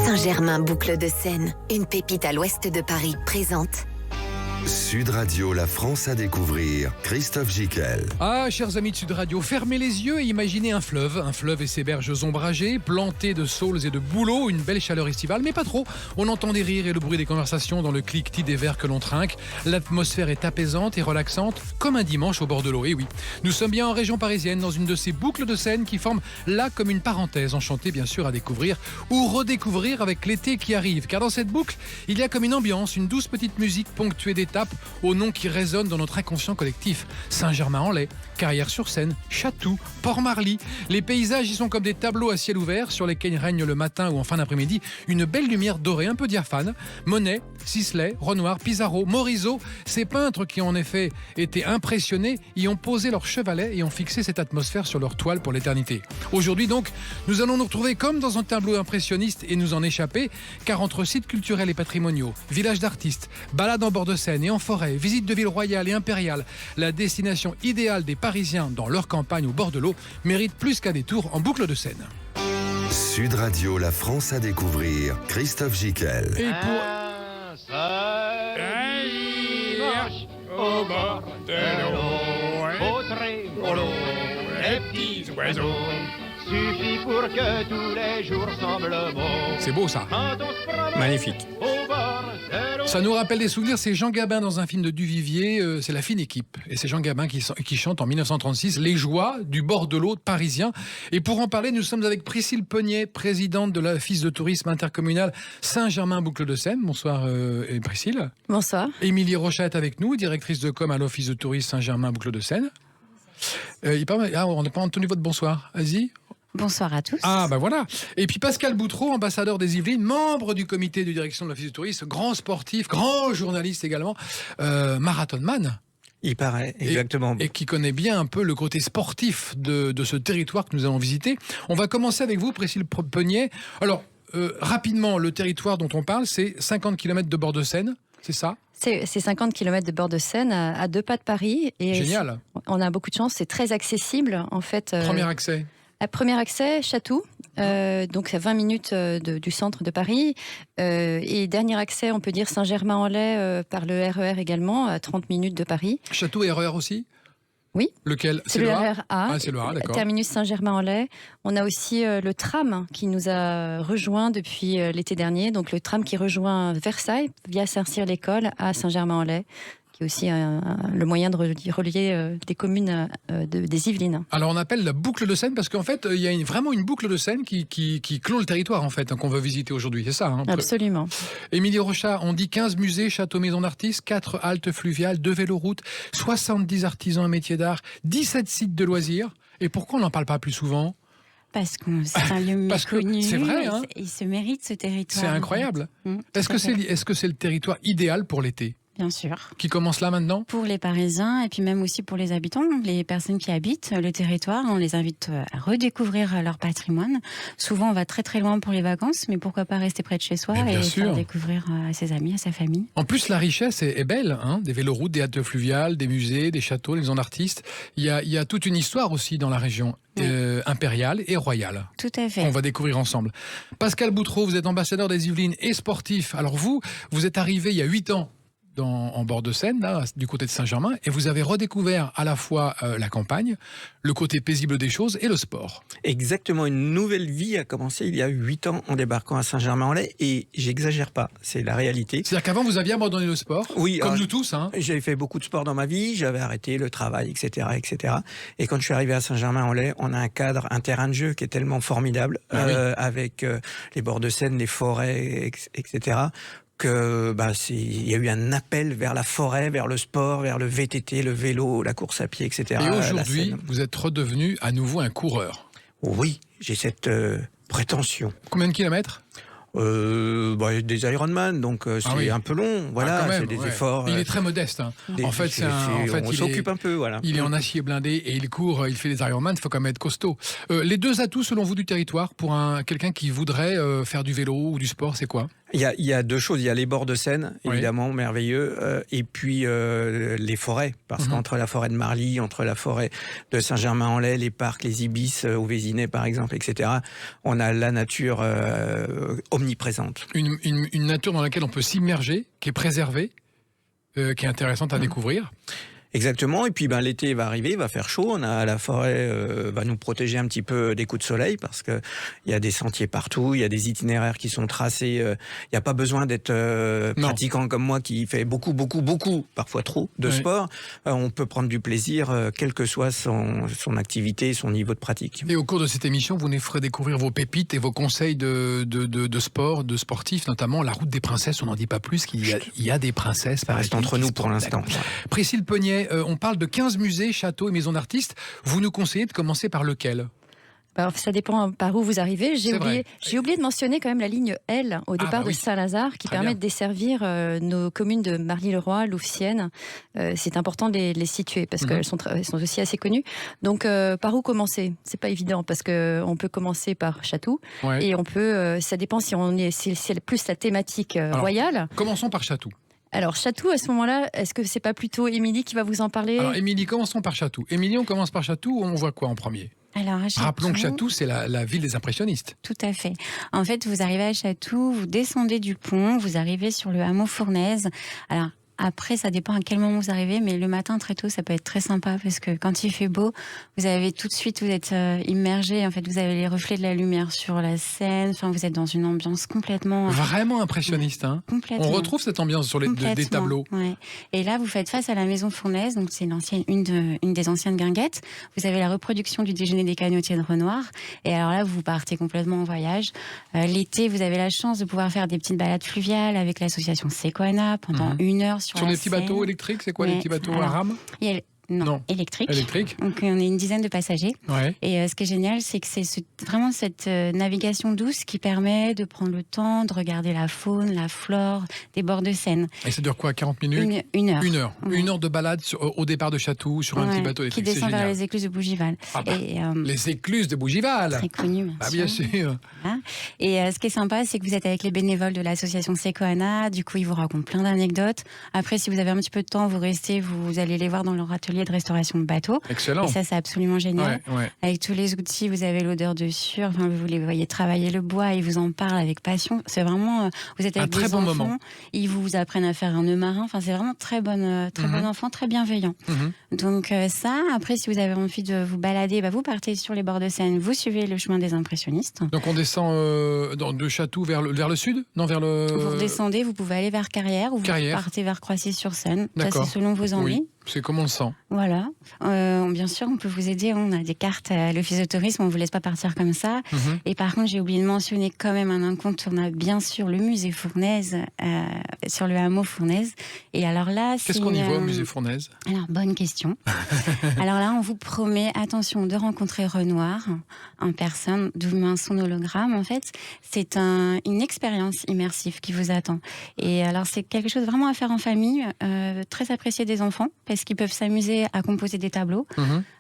Saint-Germain, boucle de Seine, une pépite à l'ouest de Paris, présente Sud Radio, la France à découvrir. Christophe Gicquel. Ah, chers amis de Sud Radio, fermez les yeux et imaginez un fleuve et ses berges ombragées, plantées de saules et de bouleaux, une belle chaleur estivale, mais pas trop. On entend des rires et le bruit des conversations dans le cliquetis des verres que l'on trinque. L'atmosphère est apaisante et relaxante, comme un dimanche au bord de l'eau. Et oui, nous sommes bien en région parisienne, dans une de ces boucles de Seine qui forment là comme une parenthèse, enchantée bien sûr à découvrir ou redécouvrir avec l'été qui arrive. Car dans cette boucle, il y a comme une ambiance, une douce petite musique ponctuée d'étapes aux noms qui résonnent dans notre inconscient collectif. Saint-Germain-en-Laye, Carrières-sur-Seine, Chatou, Port-Marly. Les paysages y sont comme des tableaux à ciel ouvert sur lesquels règne le matin ou en fin d'après-midi une belle lumière dorée un peu diaphane. Monet, Sisley, Renoir, Pissarro, Morisot, ces peintres qui en effet étaient impressionnés y ont posé leur chevalet et ont fixé cette atmosphère sur leur toile pour l'éternité. Aujourd'hui donc, nous allons nous retrouver comme dans un tableau impressionniste et nous en échapper, car entre sites culturels et patrimoniaux, villages d'artistes, balades en bord de Seine et en forêt, visites de villes royales et impériales, la destination idéale des Parisiens dans leur campagne au bord de l'eau mérite plus qu'un détour en boucle de Seine. Sud Radio, la France à découvrir. Christophe Gicquel. Et pour... Au bord de l'eau, au trémolo, les petits oiseaux, suffit pour que tous les jours semblent beaux. C'est beau ça. Quand on se promène Magnifique. au bord de l'eau. Ça nous rappelle des souvenirs, c'est Jean Gabin dans un film de Duvivier, c'est La Fine Équipe. Et c'est Jean Gabin qui chante en 1936 les joies du bord de l'eau parisien. Et pour en parler, nous sommes avec Priscille Peugnet, présidente de l'Office de tourisme intercommunal Saint-Germain-Boucle de Seine. Bonsoir Priscille. Bonsoir. Émilie Rochat est avec nous, directrice de com à l'Office de tourisme Saint-Germain-Boucle de Seine. On n'a pas entendu votre bonsoir. Vas-y. Bonsoir à tous. Ah, bah voilà. Et puis Pascal Boutreau, ambassadeur des Yvelines, membre du comité de direction de l'Office de tourisme, grand sportif, grand journaliste également, marathonman. Il paraît, exactement. Et qui connaît bien un peu le côté sportif de ce territoire que nous allons visiter. On va commencer avec vous, Priscille Peugnet. Alors, rapidement, le territoire dont on parle, c'est 50 km de bord de Seine, c'est ça ? C'est 50 km de bord de Seine, à 2 pas de Paris. Et génial. On a beaucoup de chance, c'est très accessible. En fait, Premier accès. Premier accès, Chatou, donc à 20 minutes du centre de Paris. Et dernier accès, on peut dire Saint-Germain-en-Laye par le RER également, à 30 minutes de Paris. Chatou et RER aussi ? Oui. Lequel ? C'est le RER A. Ah, c'est le A, d'accord. Terminus Saint-Germain-en-Laye. On a aussi le tram qui nous a rejoint depuis l'été dernier. Donc le tram qui rejoint Versailles via Saint-Cyr-l'École à Saint-Germain-en-Laye, qui est aussi le moyen de relier des communes des Yvelines. Alors on appelle la boucle de Seine parce qu'en fait il y a vraiment une boucle de Seine qui clôt le territoire en fait, qu'on veut visiter aujourd'hui, c'est ça ? Absolument. Émilie Rochat, on dit 15 musées, châteaux, maisons d'artistes, 4 haltes fluviales, 2 véloroutes, 70 artisans et métiers d'art, 17 sites de loisirs. Et pourquoi on n'en parle pas plus souvent ? Parce que c'est un lieu méconnu. C'est vrai, hein ? Il se mérite ce territoire. C'est incroyable. En fait. Est-ce que c'est le territoire idéal pour l'été ? Bien sûr. Qui commence là maintenant ? Pour les Parisiens et puis même aussi pour les habitants, les personnes qui habitent le territoire, on les invite à redécouvrir leur patrimoine. Souvent, on va très très loin pour les vacances, mais pourquoi pas rester près de chez soi et faire découvrir à ses amis, à sa famille. En plus, la richesse est belle, hein, des véloroutes, des haltes fluviales, des musées, des châteaux, des maisons d'artistes. Il y a toute une histoire aussi dans la région. Impériale et royale. Tout à fait. On va découvrir ensemble. Pascal Boutreau, vous êtes ambassadeur des Yvelines et sportif. Alors vous êtes arrivé il y a 8 ans en bord de Seine, là, du côté de Saint-Germain, et vous avez redécouvert à la fois la campagne, le côté paisible des choses et le sport. Exactement, une nouvelle vie a commencé il y a 8 ans en débarquant à Saint-Germain-en-Laye, et j'exagère pas, c'est la réalité. C'est-à-dire qu'avant vous aviez abandonné le sport, oui, comme nous tous. Hein. J'avais fait beaucoup de sport dans ma vie, j'avais arrêté le travail, etc., etc. Et quand je suis arrivé à Saint-Germain-en-Laye, on a un terrain de jeu qui est tellement formidable, avec les bords de Seine, les forêts, etc., que il y a eu un appel vers la forêt, vers le sport, vers le VTT, le vélo, la course à pied, etc. Et aujourd'hui, vous êtes redevenu à nouveau un coureur. Oui, j'ai cette prétention. Combien de kilomètres ? Des Ironman, donc c'est un peu long, voilà, c'est des efforts. Il est très modeste. Hein. En fait, on s'occupe un peu, voilà. Il est en acier blindé et il court, il fait des Ironman, il faut quand même être costaud. Les deux atouts, selon vous, du territoire, pour quelqu'un qui voudrait faire du vélo ou du sport, c'est quoi ? Il y a deux choses. Il y a les bords de Seine, évidemment, merveilleux, et puis les forêts, parce qu'entre la forêt de Marly, entre la forêt de Saint-Germain-en-Laye, les parcs, les ibis au Vésinet, par exemple, etc., on a la nature omniprésente. Une nature dans laquelle on peut s'immerger, qui est préservée, qui est intéressante à découvrir. Exactement, et puis l'été va arriver, il va faire chaud, la forêt va nous protéger un petit peu des coups de soleil parce qu'il y a des sentiers partout, il y a des itinéraires qui sont tracés, il n'y a pas besoin d'être pratiquant comme moi qui fait beaucoup, parfois trop de sport, on peut prendre du plaisir quelle que soit son activité, son niveau de pratique. Et au cours de cette émission, vous nous ferez découvrir vos pépites et vos conseils de sport, de sportifs, notamment la route des princesses, on n'en dit pas plus, qu'il y a des princesses. Ça reste entre nous pour l'instant. Priscille Peugnet, on parle de 15 musées, châteaux et maisons d'artistes. Vous nous conseillez de commencer par lequel ? Ça dépend par où vous arrivez. J'ai oublié de mentionner quand même la ligne L au départ de Saint-Lazare qui permet de desservir nos communes de Marly-le-Roi, Louvciennes. C'est important de les situer parce qu'elles sont aussi assez connues. Donc par où commencer ? C'est pas évident parce qu'on peut commencer par Chatou et on peut. Ça dépend si c'est plus la thématique royale. Commençons par Chatou. Alors, Chatou, à ce moment-là, est-ce que c'est pas plutôt Émilie qui va vous en parler ? Alors, Émilie, commençons par Chatou. Émilie, on commence par Chatou, on voit quoi en premier ? Alors, à Chatou, rappelons que Chatou, c'est la ville des impressionnistes. Tout à fait. En fait, vous arrivez à Chatou, vous descendez du pont, vous arrivez sur le hameau Fournaise. Alors, après, ça dépend à quel moment vous arrivez, mais le matin très tôt, ça peut être très sympa parce que quand il fait beau, vous avez tout de suite, vous êtes immergé. En fait, vous avez les reflets de la lumière sur la Seine. Enfin, vous êtes dans une ambiance complètement vraiment impressionniste. Hein. Complètement. On retrouve cette ambiance sur des tableaux. Ouais. Et là, vous faites face à la maison Fournaise. Donc, c'est une des anciennes guinguettes. Vous avez la reproduction du déjeuner des cagnotiers de Renoir. Et alors là, vous partez complètement en voyage. L'été, vous avez la chance de pouvoir faire des petites balades fluviales avec l'association Sequana pendant 1 heure. Sur des petits bateaux électriques, c'est quoi les petits bateaux à rame ? Non, électrique. Donc on est une dizaine de passagers. Ouais. Et ce qui est génial, c'est que c'est vraiment cette navigation douce qui permet de prendre le temps de regarder la faune, la flore des bords de Seine. Et ça dure quoi, 40 minutes ? Une heure. 1 heure. Ouais. 1 heure de balade au départ de Chatou sur un petit bateau électrique. Qui descend vers les écluses de Bougival. Les écluses de Bougival. Très connu, bien sûr. Voilà. Et ce qui est sympa, c'est que vous êtes avec les bénévoles de l'association Sequana. Du coup, ils vous racontent plein d'anecdotes. Après, si vous avez un petit peu de temps, vous restez, vous allez les voir dans leur atelier de restauration de bateau. Excellent. Et ça, c'est absolument génial. Ouais. Avec tous les outils, vous avez l'odeur de sueur. Enfin, vous les voyez travailler le bois. Ils vous en parlent avec passion. C'est vraiment. Vous êtes avec des enfants. Moment. Ils vous apprennent à faire un nœud marin. Enfin, c'est vraiment très bon enfant, très bienveillant. Donc ça. Après, si vous avez envie de vous balader, vous partez sur les bords de Seine. Vous suivez le chemin des impressionnistes. Donc on descend de Chatou vers le sud ? Non, vers le. Vous redescendez. Vous pouvez aller vers Carrière ou vous partez vers Croissy-sur-Seine. Ça, c'est selon vos envies. Oui. C'est comme on le sent. Voilà. Bien sûr, on peut vous aider. On a des cartes à l'office de tourisme. On ne vous laisse pas partir comme ça. Et par contre, j'ai oublié de mentionner quand même un incontournable, bien sûr, le musée Fournaise, sur le hameau Fournaise. Et alors là, qu'est-ce qu'on y voit au musée Fournaise ? Alors, bonne question. Alors là, on vous promet, attention, de rencontrer Renoir en personne, d'où son hologramme, en fait. C'est une expérience immersive qui vous attend. Et alors, c'est quelque chose vraiment à faire en famille, très apprécié des enfants, parce qu'ils peuvent s'amuser à composer des tableaux.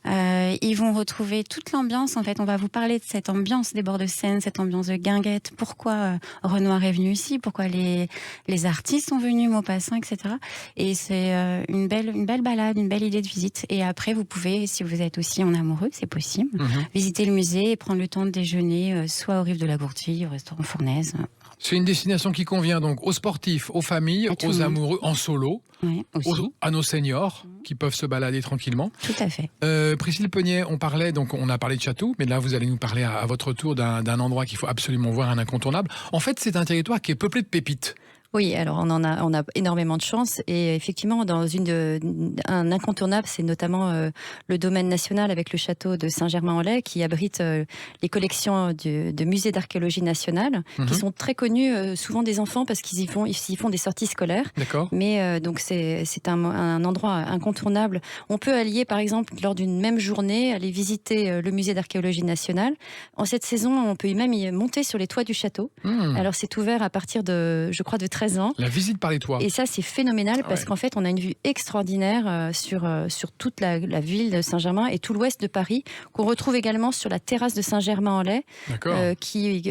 Ils vont retrouver toute l'ambiance. En fait, on va vous parler de cette ambiance des bords de Seine, cette ambiance de guinguette. Pourquoi Renoir est venu ici ? Pourquoi les artistes sont venus, Maupassant, etc. Et c'est une belle balade, une belle idée de visite. Et après, vous pouvez, si vous êtes aussi en amoureux, c'est possible, visiter le musée et prendre le temps de déjeuner, soit aux rives de la Gourtille, au restaurant Fournaise. C'est une destination qui convient donc aux sportifs, aux familles, aux amoureux, en solo, à nos seniors qui peuvent se balader tranquillement. Tout à fait. Priscille Peugnet, on a parlé de Chatou, mais là vous allez nous parler à votre tour d'un endroit qu'il faut absolument voir, un incontournable. En fait, c'est un territoire qui est peuplé de pépites. Oui, alors on a énormément de chance et effectivement un incontournable, c'est notamment le domaine national avec le château de Saint-Germain-en-Laye qui abrite les collections de musée d'archéologie nationale qui sont très connus souvent des enfants parce qu'ils y font des sorties scolaires. D'accord. Mais donc c'est un endroit incontournable. On peut allier par exemple lors d'une même journée aller visiter le musée d'archéologie nationale. En cette saison, on peut même y monter sur les toits du château. Alors c'est ouvert à partir de 13 ans. La visite par les toits. Et ça, c'est phénoménal parce qu'en fait, on a une vue extraordinaire sur toute la ville de Saint-Germain et tout l'ouest de Paris, qu'on retrouve également sur la terrasse de Saint-Germain-en-Laye, qui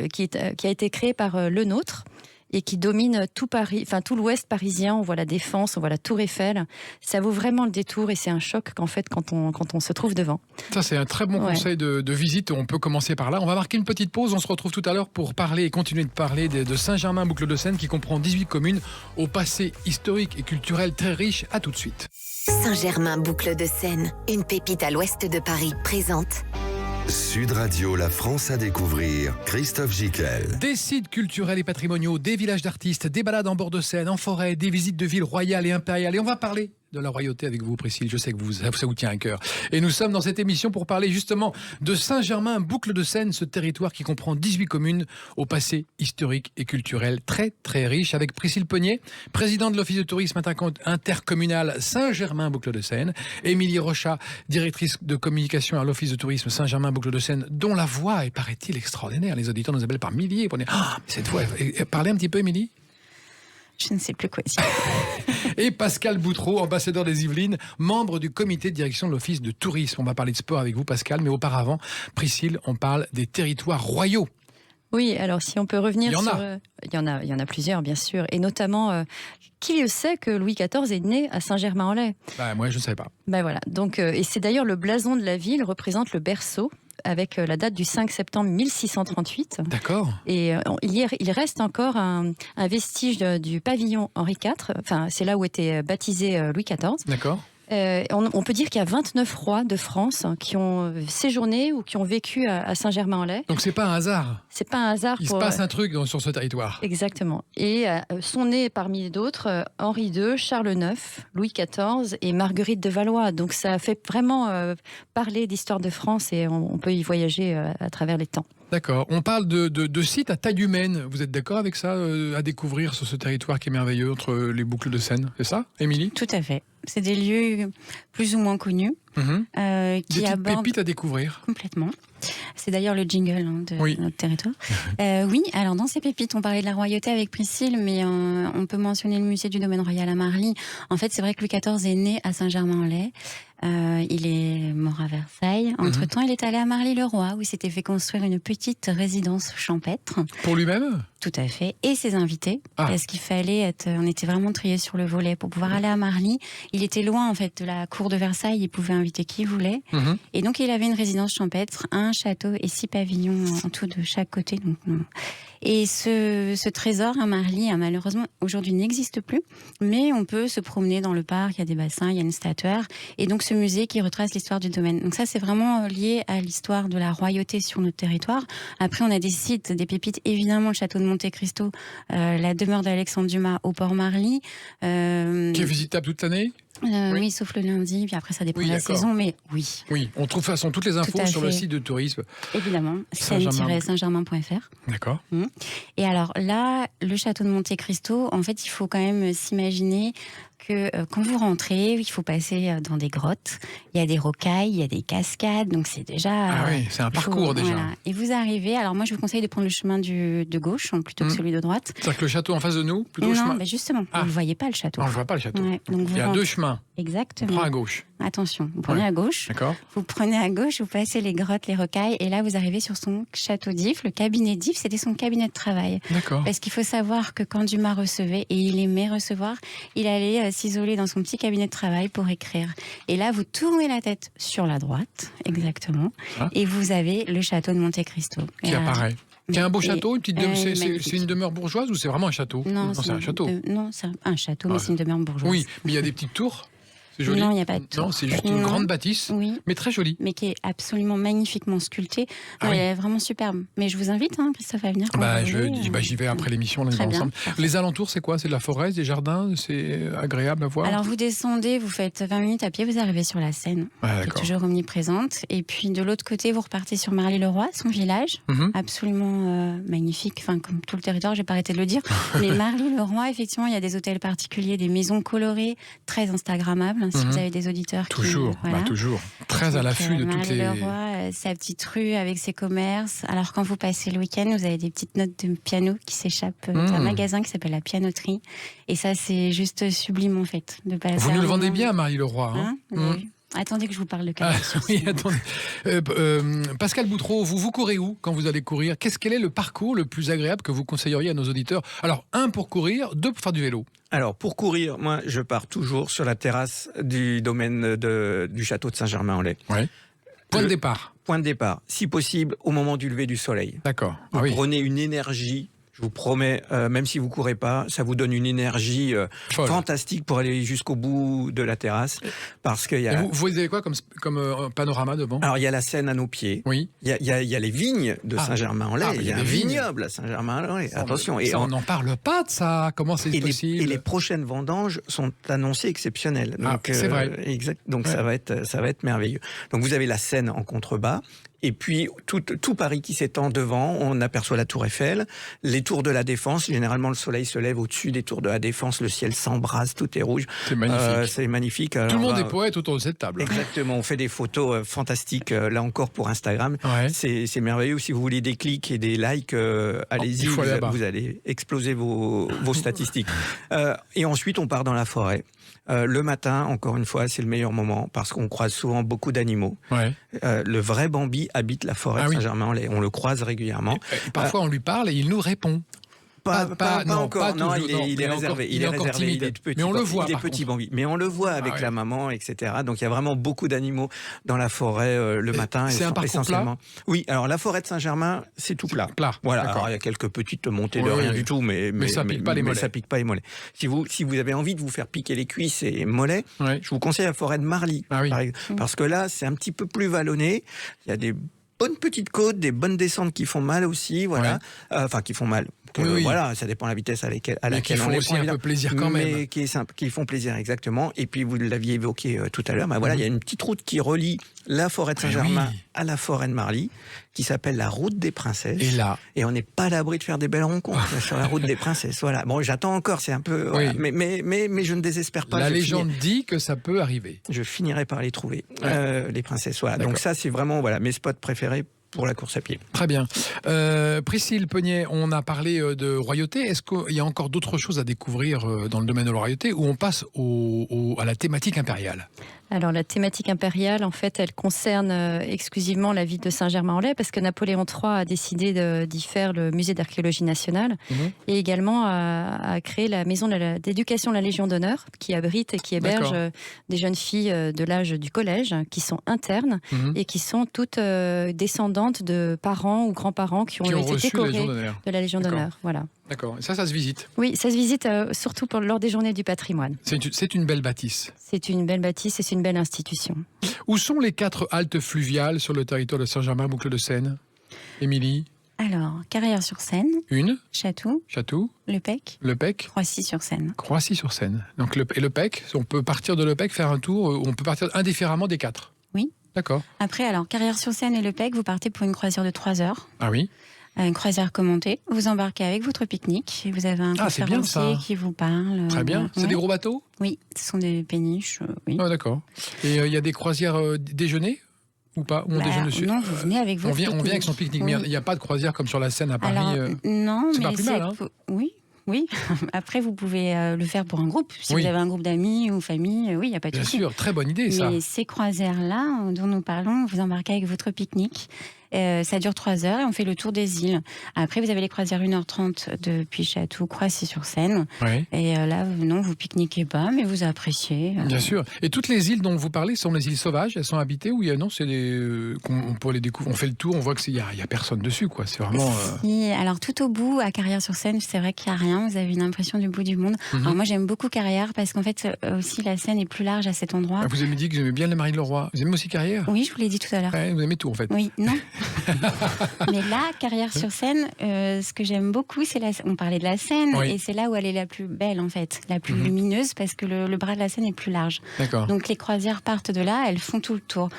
a été créée par Le Nôtre. et qui domine tout Paris, enfin tout l'ouest parisien. On voit la Défense, on voit la Tour Eiffel. Ça vaut vraiment le détour et c'est un choc qu'en fait quand on se trouve devant. Ça, c'est un très bon conseil de visite. On peut commencer par là. On va marquer une petite pause. On se retrouve tout à l'heure pour parler et continuer de parler de Saint-Germain-Boucles-de-Seine qui comprend 18 communes au passé historique et culturel très riche. À tout de suite. Saint-Germain-Boucles-de-Seine, une pépite à l'ouest de Paris, présente Sud Radio, la France à découvrir. Christophe Gicquel. Des sites culturels et patrimoniaux, des villages d'artistes, des balades en bord de Seine, en forêt, des visites de villes royales et impériales. Et on va parler de la royauté avec vous, Priscille. Je sais que ça vous tient à cœur. Et nous sommes dans cette émission pour parler justement de Saint-Germain-Boucles-de-Seine, ce territoire qui comprend 18 communes au passé historique et culturel très très riche, avec Priscille Peunier, présidente de l'Office de tourisme intercommunal Saint-Germain-Boucles-de-Seine, Émilie Rochat, directrice de communication à l'Office de tourisme Saint-Germain-Boucles-de-Seine, dont la voix est, paraît-il, extraordinaire. Les auditeurs nous appellent par milliers. Cette voix, parlez un petit peu, Émilie. Je ne sais plus quoi dire. Et Pascal Boutreau, ambassadeur des Yvelines, membre du comité de direction de l'Office de tourisme. On va parler de sport avec vous, Pascal, mais auparavant, Priscille, on parle des territoires royaux. Oui, alors si on peut revenir sur... Il y en a plusieurs, bien sûr. Et notamment, qui le sait que Louis XIV est né à Saint-Germain-en-Laye ? Moi, je ne savais pas. Voilà. Donc, et c'est d'ailleurs le blason de la ville, représente le berceau, avec la date du 5 septembre 1638. D'accord. Et il reste encore un vestige du pavillon Henri IV. Enfin, c'est là où était baptisé Louis XIV. D'accord. On peut dire qu'il y a 29 rois de France qui ont séjourné ou qui ont vécu à Saint-Germain-en-Laye. Donc c'est pas un hasard. C'est pas un hasard. Il se passe un truc sur ce territoire. Exactement. Et sont nés parmi d'autres Henri II, Charles IX, Louis XIV et Marguerite de Valois. Donc ça fait vraiment parler d'histoire de France et on peut y voyager à travers les temps. D'accord. On parle de sites à taille humaine. Vous êtes d'accord avec ça, à découvrir sur ce territoire qui est merveilleux entre les boucles de Seine? C'est ça, Émilie? Tout à fait. C'est des lieux plus ou moins connus. Des petites pépites à découvrir. Complètement. C'est d'ailleurs le jingle de notre territoire. Oui, alors dans ces pépites, on parlait de la royauté avec Priscille, mais on peut mentionner le musée du domaine royal à Marly. En fait, c'est vrai que Louis XIV est né à Saint-Germain-en-Laye. Il est mort à Versailles. Entre-temps, il est allé à Marly-le-Roi, où il s'était fait construire une petite résidence champêtre. Pour lui-même ? Tout à fait. Et ses invités. Parce qu'il fallait on était vraiment triés sur le volet pour pouvoir aller à Marly. Il était loin, en fait, de la cour de Versailles. Il pouvait inviter qui il voulait. Et donc, il avait une résidence champêtre, un château et 6 pavillons en tout de chaque côté. Donc, et ce trésor à Marly, malheureusement, aujourd'hui n'existe plus. Mais on peut se promener dans le parc. Il y a des bassins, il y a une statuaire. Et donc, ce musée qui retrace l'histoire du domaine. Donc ça, c'est vraiment lié à l'histoire de la royauté sur notre territoire. Après, on a des sites, des pépites. Évidemment, le château de Monte Cristo, la demeure d'Alexandre Dumas au port Marly. Qui est visitable toute l'année ? Oui, sauf le lundi, puis après ça dépend de la saison, mais oui. Oui, on trouve de toute façon toutes les infos sur le site de tourisme. Évidemment, seine-saint-germain.fr. D'accord. Et alors là, le château de Monte Cristo, en fait, il faut quand même s'imaginer que quand vous rentrez, il faut passer dans des grottes, il y a des rocailles, il y a des cascades, donc c'est déjà... Ah oui, c'est un parcours déjà. Voilà. Et vous arrivez, alors moi je vous conseille de prendre le chemin de gauche plutôt que celui de droite. C'est-à-dire que le château en face de nous, plutôt le chemin... Non, mais justement, vous ne voyez pas le château. Non, je ne vois pas le château. Ouais, donc il y a 2 chemins. Exactement. On prend à gauche. Attention, vous prenez à gauche. D'accord. Vous prenez à gauche, vous passez les grottes, les rocailles, et là vous arrivez sur son château d'If. Le cabinet d'If, c'était son cabinet de travail. D'accord. Parce qu'il faut savoir que quand Dumas recevait, et il aimait recevoir, il allait s'isoler dans son petit cabinet de travail pour écrire. Et là, vous tournez la tête sur la droite, exactement, et vous avez le château de Monte Cristo. Qui apparaît. Qui a un beau château, une petite c'est une demeure bourgeoise ou c'est vraiment un château? Non, c'est un château. Non, c'est un château, mais c'est une demeure bourgeoise. Oui, mais il y a des petites tours. C'est joli. Non, il n'y a pas de tour. Non, c'est juste une grande bâtisse, mais très jolie. Mais qui est absolument magnifiquement sculptée. Elle est vraiment superbe. Mais je vous invite, Christophe, à venir. J'y vais après l'émission, on est ensemble. Les alentours, c'est quoi? C'est de la forêt, des jardins? C'est agréable à voir? Alors, vous descendez, vous faites 20 minutes à pied, vous arrivez sur la Seine, qui est toujours omniprésente. Et puis, de l'autre côté, vous repartez sur Marly-le-Roi, son village, absolument magnifique. Enfin, comme tout le territoire, je n'ai pas arrêté de le dire. Mais Marly-le-Roi, effectivement, il y a des hôtels particuliers, des maisons colorées, très instagrammables. Si vous avez des auditeurs toujours, toujours. Très à l'affût de toutes les... Marly-le-Roi, sa petite rue avec ses commerces. Alors, quand vous passez le week-end, vous avez des petites notes de piano qui s'échappent d'un magasin qui s'appelle la Pianoterie. Et ça, c'est juste sublime, en fait. De passer vous nous le vendez bien, Marly-le-Roi. Attendez que je vous parle de carrière sur oui, scène. attendez. Pascal Boutreau, vous courez où quand vous allez courir? Quel est le parcours le plus agréable que vous conseilleriez à nos auditeurs? Alors, 1 pour courir, 2 pour faire du vélo. Alors, pour courir, moi, je pars toujours sur la terrasse du domaine du château de Saint-Germain-en-Laye. Ouais. Point de départ. Point de départ, si possible, au moment du lever du soleil. D'accord. Vous Ah oui. prenez une énergie, je vous promets, même si vous courez pas, ça vous donne une énergie fantastique pour aller jusqu'au bout de la terrasse. Parce qu'il y Et a... vous avez quoi comme panorama devant? Alors, il y a la Seine à nos pieds. Oui. Il y a les vignes de Saint-Germain-en-Laye. mais il y a un vignoble à Saint-Germain-en-Laye. Attention. Et on n'en parle pas de ça. Comment c'est possible? Et les prochaines vendanges sont annoncées exceptionnelles. Donc, c'est vrai. Exact. Donc Ouais. ça va être merveilleux. Donc vous avez la Seine en contrebas. Et puis tout Paris qui s'étend devant, on aperçoit la Tour Eiffel, les tours de la Défense. Généralement, le soleil se lève au-dessus des tours de la Défense, le ciel s'embrase, tout est rouge. C'est magnifique. C'est magnifique. Tout Alors, le monde est poète autour de cette table. Exactement, on fait des photos fantastiques, là encore pour Instagram. Ouais. C'est merveilleux. Si vous voulez des clics et des likes, allez-y, il faut aller là-bas. vous allez exploser vos statistiques. Et ensuite, on part dans la forêt. Le matin, encore une fois, c'est le meilleur moment parce qu'on croise souvent beaucoup d'animaux. Ouais. Le vrai Bambi habite la forêt de Saint-Germain-en-Laye. On le croise régulièrement. Et parfois, on lui parle et il nous répond. Pas encore. Non, il est réservé. Il est encore réservé. timide. Il est petit. Mais on le voit. Il est petit Bambi. Mais on le voit avec la maman, etc. Donc il y a vraiment beaucoup d'animaux dans la forêt le matin. C'est un parcours plat. Oui. Alors la forêt de Saint-Germain, c'est tout plat. Voilà. Alors il y a quelques petites montées de rien du tout, mais ça pique pas les mollets. Ça pique pas les mollets. Si vous avez envie de vous faire piquer les cuisses et mollets, je vous conseille la forêt de Marly, par exemple, parce que là c'est un petit peu plus vallonné. Il y a des bonnes petites côtes, des bonnes descentes qui font mal aussi, voilà. Enfin, qui font mal. Voilà, ça dépend de la vitesse à laquelle on est. Qui font aussi un peu plaisir quand même. Mais qui font plaisir, exactement. Et puis, vous l'aviez évoqué tout à l'heure, voilà, il y a une petite route qui relie la forêt de Saint-Germain à la forêt de Marly, qui s'appelle la route des Princesses. Et on n'est pas à l'abri de faire des belles rencontres sur la route des Princesses. Voilà. Bon, j'attends encore, c'est un peu... Voilà. Mais je ne désespère pas. La légende dit que ça peut arriver. Je finirai par les trouver, les princesses. Voilà. Donc ça, c'est vraiment mes spots préférés pour la course à pied. Très bien. Priscille Peugnet, on a parlé de royauté. Est-ce qu'il y a encore d'autres choses à découvrir dans le domaine de la royauté ou on passe à la thématique impériale? Alors la thématique impériale, en fait, elle concerne exclusivement la ville de Saint-Germain-en-Laye parce que Napoléon III a décidé d'y faire le musée d'archéologie nationale et également a créé la maison d'éducation de la Légion d'honneur qui abrite et qui héberge des jeunes filles de l'âge du collège qui sont internes et qui sont toutes descendantes de parents ou grands-parents qui ont été décorés de la Légion d'honneur. Voilà. D'accord. Et ça se visite? Oui, ça se visite surtout lors des journées du patrimoine. C'est une belle bâtisse. C'est une belle bâtisse et c'est une belle institution. Où sont les 4 haltes fluviales sur le territoire de Saint-Germain, Boucle de Seine? Émilie? Alors, Carrière-sur-Seine. Une. Château. Le Pec. Croissy-sur-Seine. Croissy-sur-Seine. Donc le Pec, on peut partir de Le Pec, faire un tour, on peut partir indifféremment des 4. Oui. D'accord. Après, alors, Carrière-sur-Seine et Le Pec, vous partez pour une croisière de 3 heures. Ah oui. Une croisière commentée. Vous embarquez avec votre pique-nique. Vous avez un conférencier qui vous parle. Très bien. C'est des gros bateaux? Oui, ce sont des péniches. Oui. Ah, d'accord. Et il y a des croisières déjeuner ou pas? Où on déjeune dessus? Non, vous venez avec votre pique-nique. On vient avec son pique-nique. Mais il n'y a pas de croisière comme sur la Seine à Paris. Alors, non, c'est mais pas plus mal. Oui. Après, vous pouvez le faire pour un groupe. Si vous avez un groupe d'amis ou famille, il n'y a pas de souci. Bien sûr, très bonne idée, ça. Mais ces croisières-là dont nous parlons, vous embarquez avec votre pique-nique. Ça dure 3 heures et on fait le tour des îles. Après, vous avez les croisières 1h30 depuis Château, Croissy-sur-Seine. Et là, non, vous pique-niquez pas, mais vous appréciez. Bien sûr. Et toutes les îles dont vous parlez sont les îles sauvages? Elles sont habitées ou non, c'est on peut les découvrir. On fait le tour, on voit qu'il n'y a personne dessus, quoi. C'est vraiment. Si, alors tout au bout, à Carrière-sur-Seine, c'est vrai qu'il n'y a rien. Vous avez une impression du bout du monde. Alors moi, j'aime beaucoup Carrière parce qu'en fait, aussi la Seine est plus large à cet endroit. Vous avez dit que vous aimez bien la Marie de Leroy. Vous aimez aussi Carrière? Oui, je vous l'ai dit tout à l'heure. Vous aimez tout, en fait. Oui, non. Mais là, Carrière-sur-Seine, ce que j'aime beaucoup, c'est on parlait de la Seine, et c'est là où elle est la plus belle, en fait, la plus lumineuse, parce que le bras de la Seine est plus large. Donc les croisières partent de là, elles font tout le tour.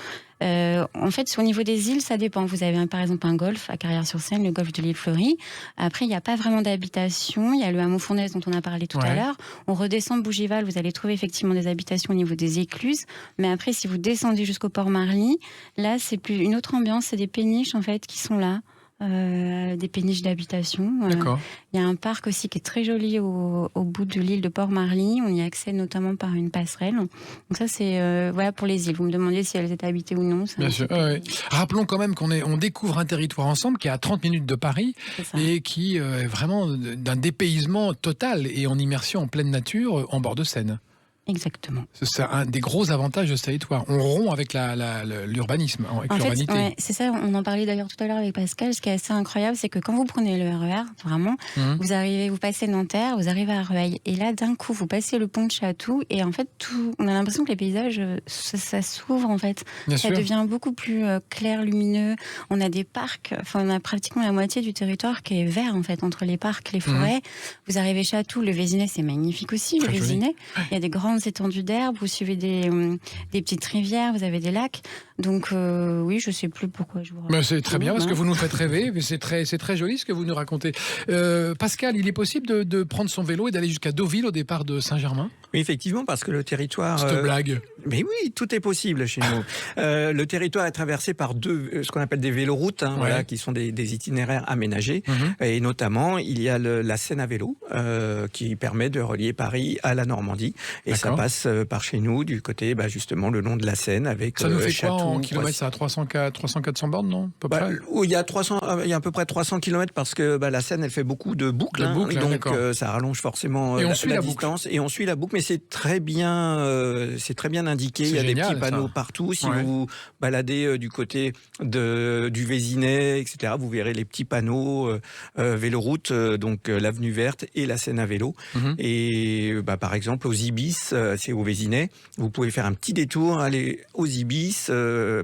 En fait, au niveau des îles, ça dépend. Vous avez par exemple un golfe à Carrière-sur-Seine, le golfe de l'île Fleury. Après, il n'y a pas vraiment d'habitation. Il y a le hameau Fournaise dont on a parlé tout à l'heure. On redescend Bougival, vous allez trouver effectivement des habitations au niveau des écluses. Mais après, si vous descendez jusqu'au port Marly, là, c'est plus une autre ambiance. C'est des péniches en fait qui sont là. des péniches d'habitation. D'accord. Il y a un parc aussi qui est très joli au bout de l'île de Port-Marly. On y accède notamment par une passerelle. Donc ça, c'est voilà pour les îles. Vous me demandez si elles étaient habitées ou non. Bien sûr. Ouais. Rappelons quand même on découvre un territoire ensemble qui est à 30 minutes de Paris et qui est vraiment d'un dépaysement total et en immersion en pleine nature en bord de Seine. Exactement. C'est un des gros avantages de ce territoire. On rompt avec l'urbanisme, avec l'urbanité. Ouais, c'est ça, on en parlait d'ailleurs tout à l'heure avec Pascal. Ce qui est assez incroyable, c'est que quand vous prenez le RER, vraiment, vous passez Nanterre, vous arrivez à Rueil. Et là, d'un coup, vous passez le pont de Chatou. Et en fait, on a l'impression que les paysages, ça s'ouvre en fait. Bien ça sûr. devient beaucoup plus clair, lumineux. On a des parcs, on a pratiquement la moitié du territoire qui est vert en fait, entre les parcs, les forêts. Vous arrivez Chatou, le Vésinet, c'est magnifique aussi, Très le Vésinet. joli. Il y a des grandes étendues d'herbe, vous suivez des petites rivières, vous avez des lacs. Donc oui, je ne sais plus pourquoi je vous raconte. Ben c'est très bien parce que vous nous faites rêver, mais c'est très joli ce que vous nous racontez. Pascal, il est possible de prendre son vélo et d'aller jusqu'à Deauville au départ de Saint-Germain? Oui, effectivement, parce que le territoire... Cette blague. Mais oui, tout est possible chez nous. Le territoire est traversé par ce qu'on appelle des véloroutes, voilà, qui sont des itinéraires aménagés. Et notamment, il y a la Seine à vélo, qui permet de relier Paris à la Normandie. Et ça passe par chez nous, du côté, justement, le long de la Seine, avec ça nous fait Chatou, quoi en kilomètres? Ça a 300-400 bornes, non à peu près il y a à peu près 300 km parce que la Seine, elle fait beaucoup de boucles. Donc ça rallonge forcément la distance. Et on suit la boucle, mais c'est très bien indiqué. Il y a des petits panneaux partout. Si vous vous baladez du côté du Vésinet, etc., vous verrez les petits panneaux véloroute, donc l'avenue verte et la Seine à vélo. Et par exemple, aux Ibis, c'est au Vésinet, vous pouvez faire un petit détour, aller aux Ibis,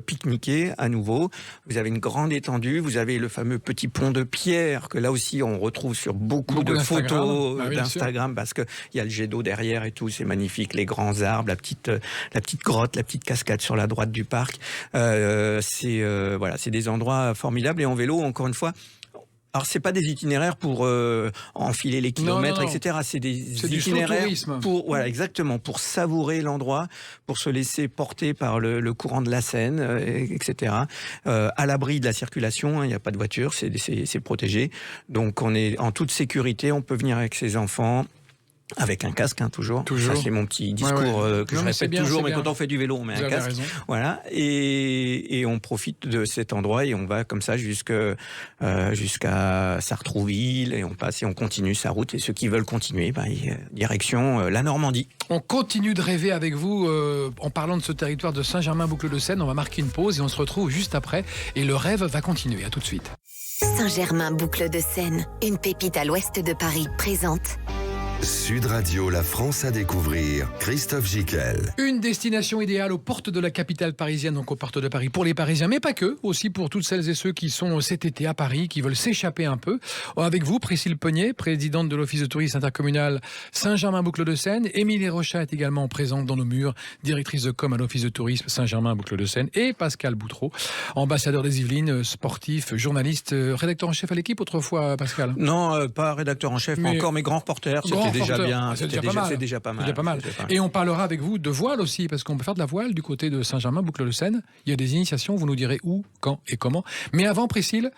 pique-niquer à nouveau. Vous avez une grande étendue, vous avez le fameux petit pont de pierre que là aussi on retrouve sur beaucoup de photos d'Instagram parce qu'il y a le jet d'eau derrière et tout, c'est magnifique, les grands arbres, la petite grotte, la petite cascade sur la droite du parc. C'est des endroits formidables et en vélo, encore une fois, alors, c'est pas des itinéraires pour enfiler les kilomètres, etc. C'est des itinéraires exactement, pour savourer l'endroit, pour se laisser porter par le courant de la Seine, etc. À l'abri de la circulation, il n'y a pas de voiture, c'est protégé. Donc, on est en toute sécurité, on peut venir avec ses enfants. Avec un casque, toujours. Ça, c'est mon petit discours que je répète toujours, mais quand on fait du vélo, on met un casque. Voilà. Et on profite de cet endroit et on va comme ça jusqu'à Sartrouville et on passe et on continue sa route. Et ceux qui veulent continuer, direction la Normandie. On continue de rêver avec vous en parlant de ce territoire de Saint-Germain-Boucles-de-Seine. On va marquer une pause et on se retrouve juste après. Et le rêve va continuer. À tout de suite. Saint-Germain-Boucles-de-Seine, une pépite à l'ouest de Paris, présente. Sud Radio, la France à découvrir. Christophe Gicquel. Une destination idéale aux portes de la capitale parisienne, donc aux portes de Paris pour les Parisiens, mais pas que, aussi pour toutes celles et ceux qui sont cet été à Paris, qui veulent s'échapper un peu. Avec vous, Priscille Peugnet, présidente de l'Office de tourisme intercommunal Saint-Germain-Boucles-de-Seine. Émilie Rochat est également présente dans nos murs, directrice de com à l'Office de tourisme Saint-Germain-Boucles-de-Seine. Et Pascal Boutreau, ambassadeur des Yvelines, sportif, journaliste, rédacteur en chef à l'équipe autrefois, Pascal. Non, pas rédacteur en chef, mais encore mes grands reporters. C'est déjà pas mal. Et on parlera avec vous de voile aussi, parce qu'on peut faire de la voile du côté de Saint-Germain-Boucles-de-Seine. Il y a des initiations, vous nous direz où, quand et comment. Mais avant, Priscille,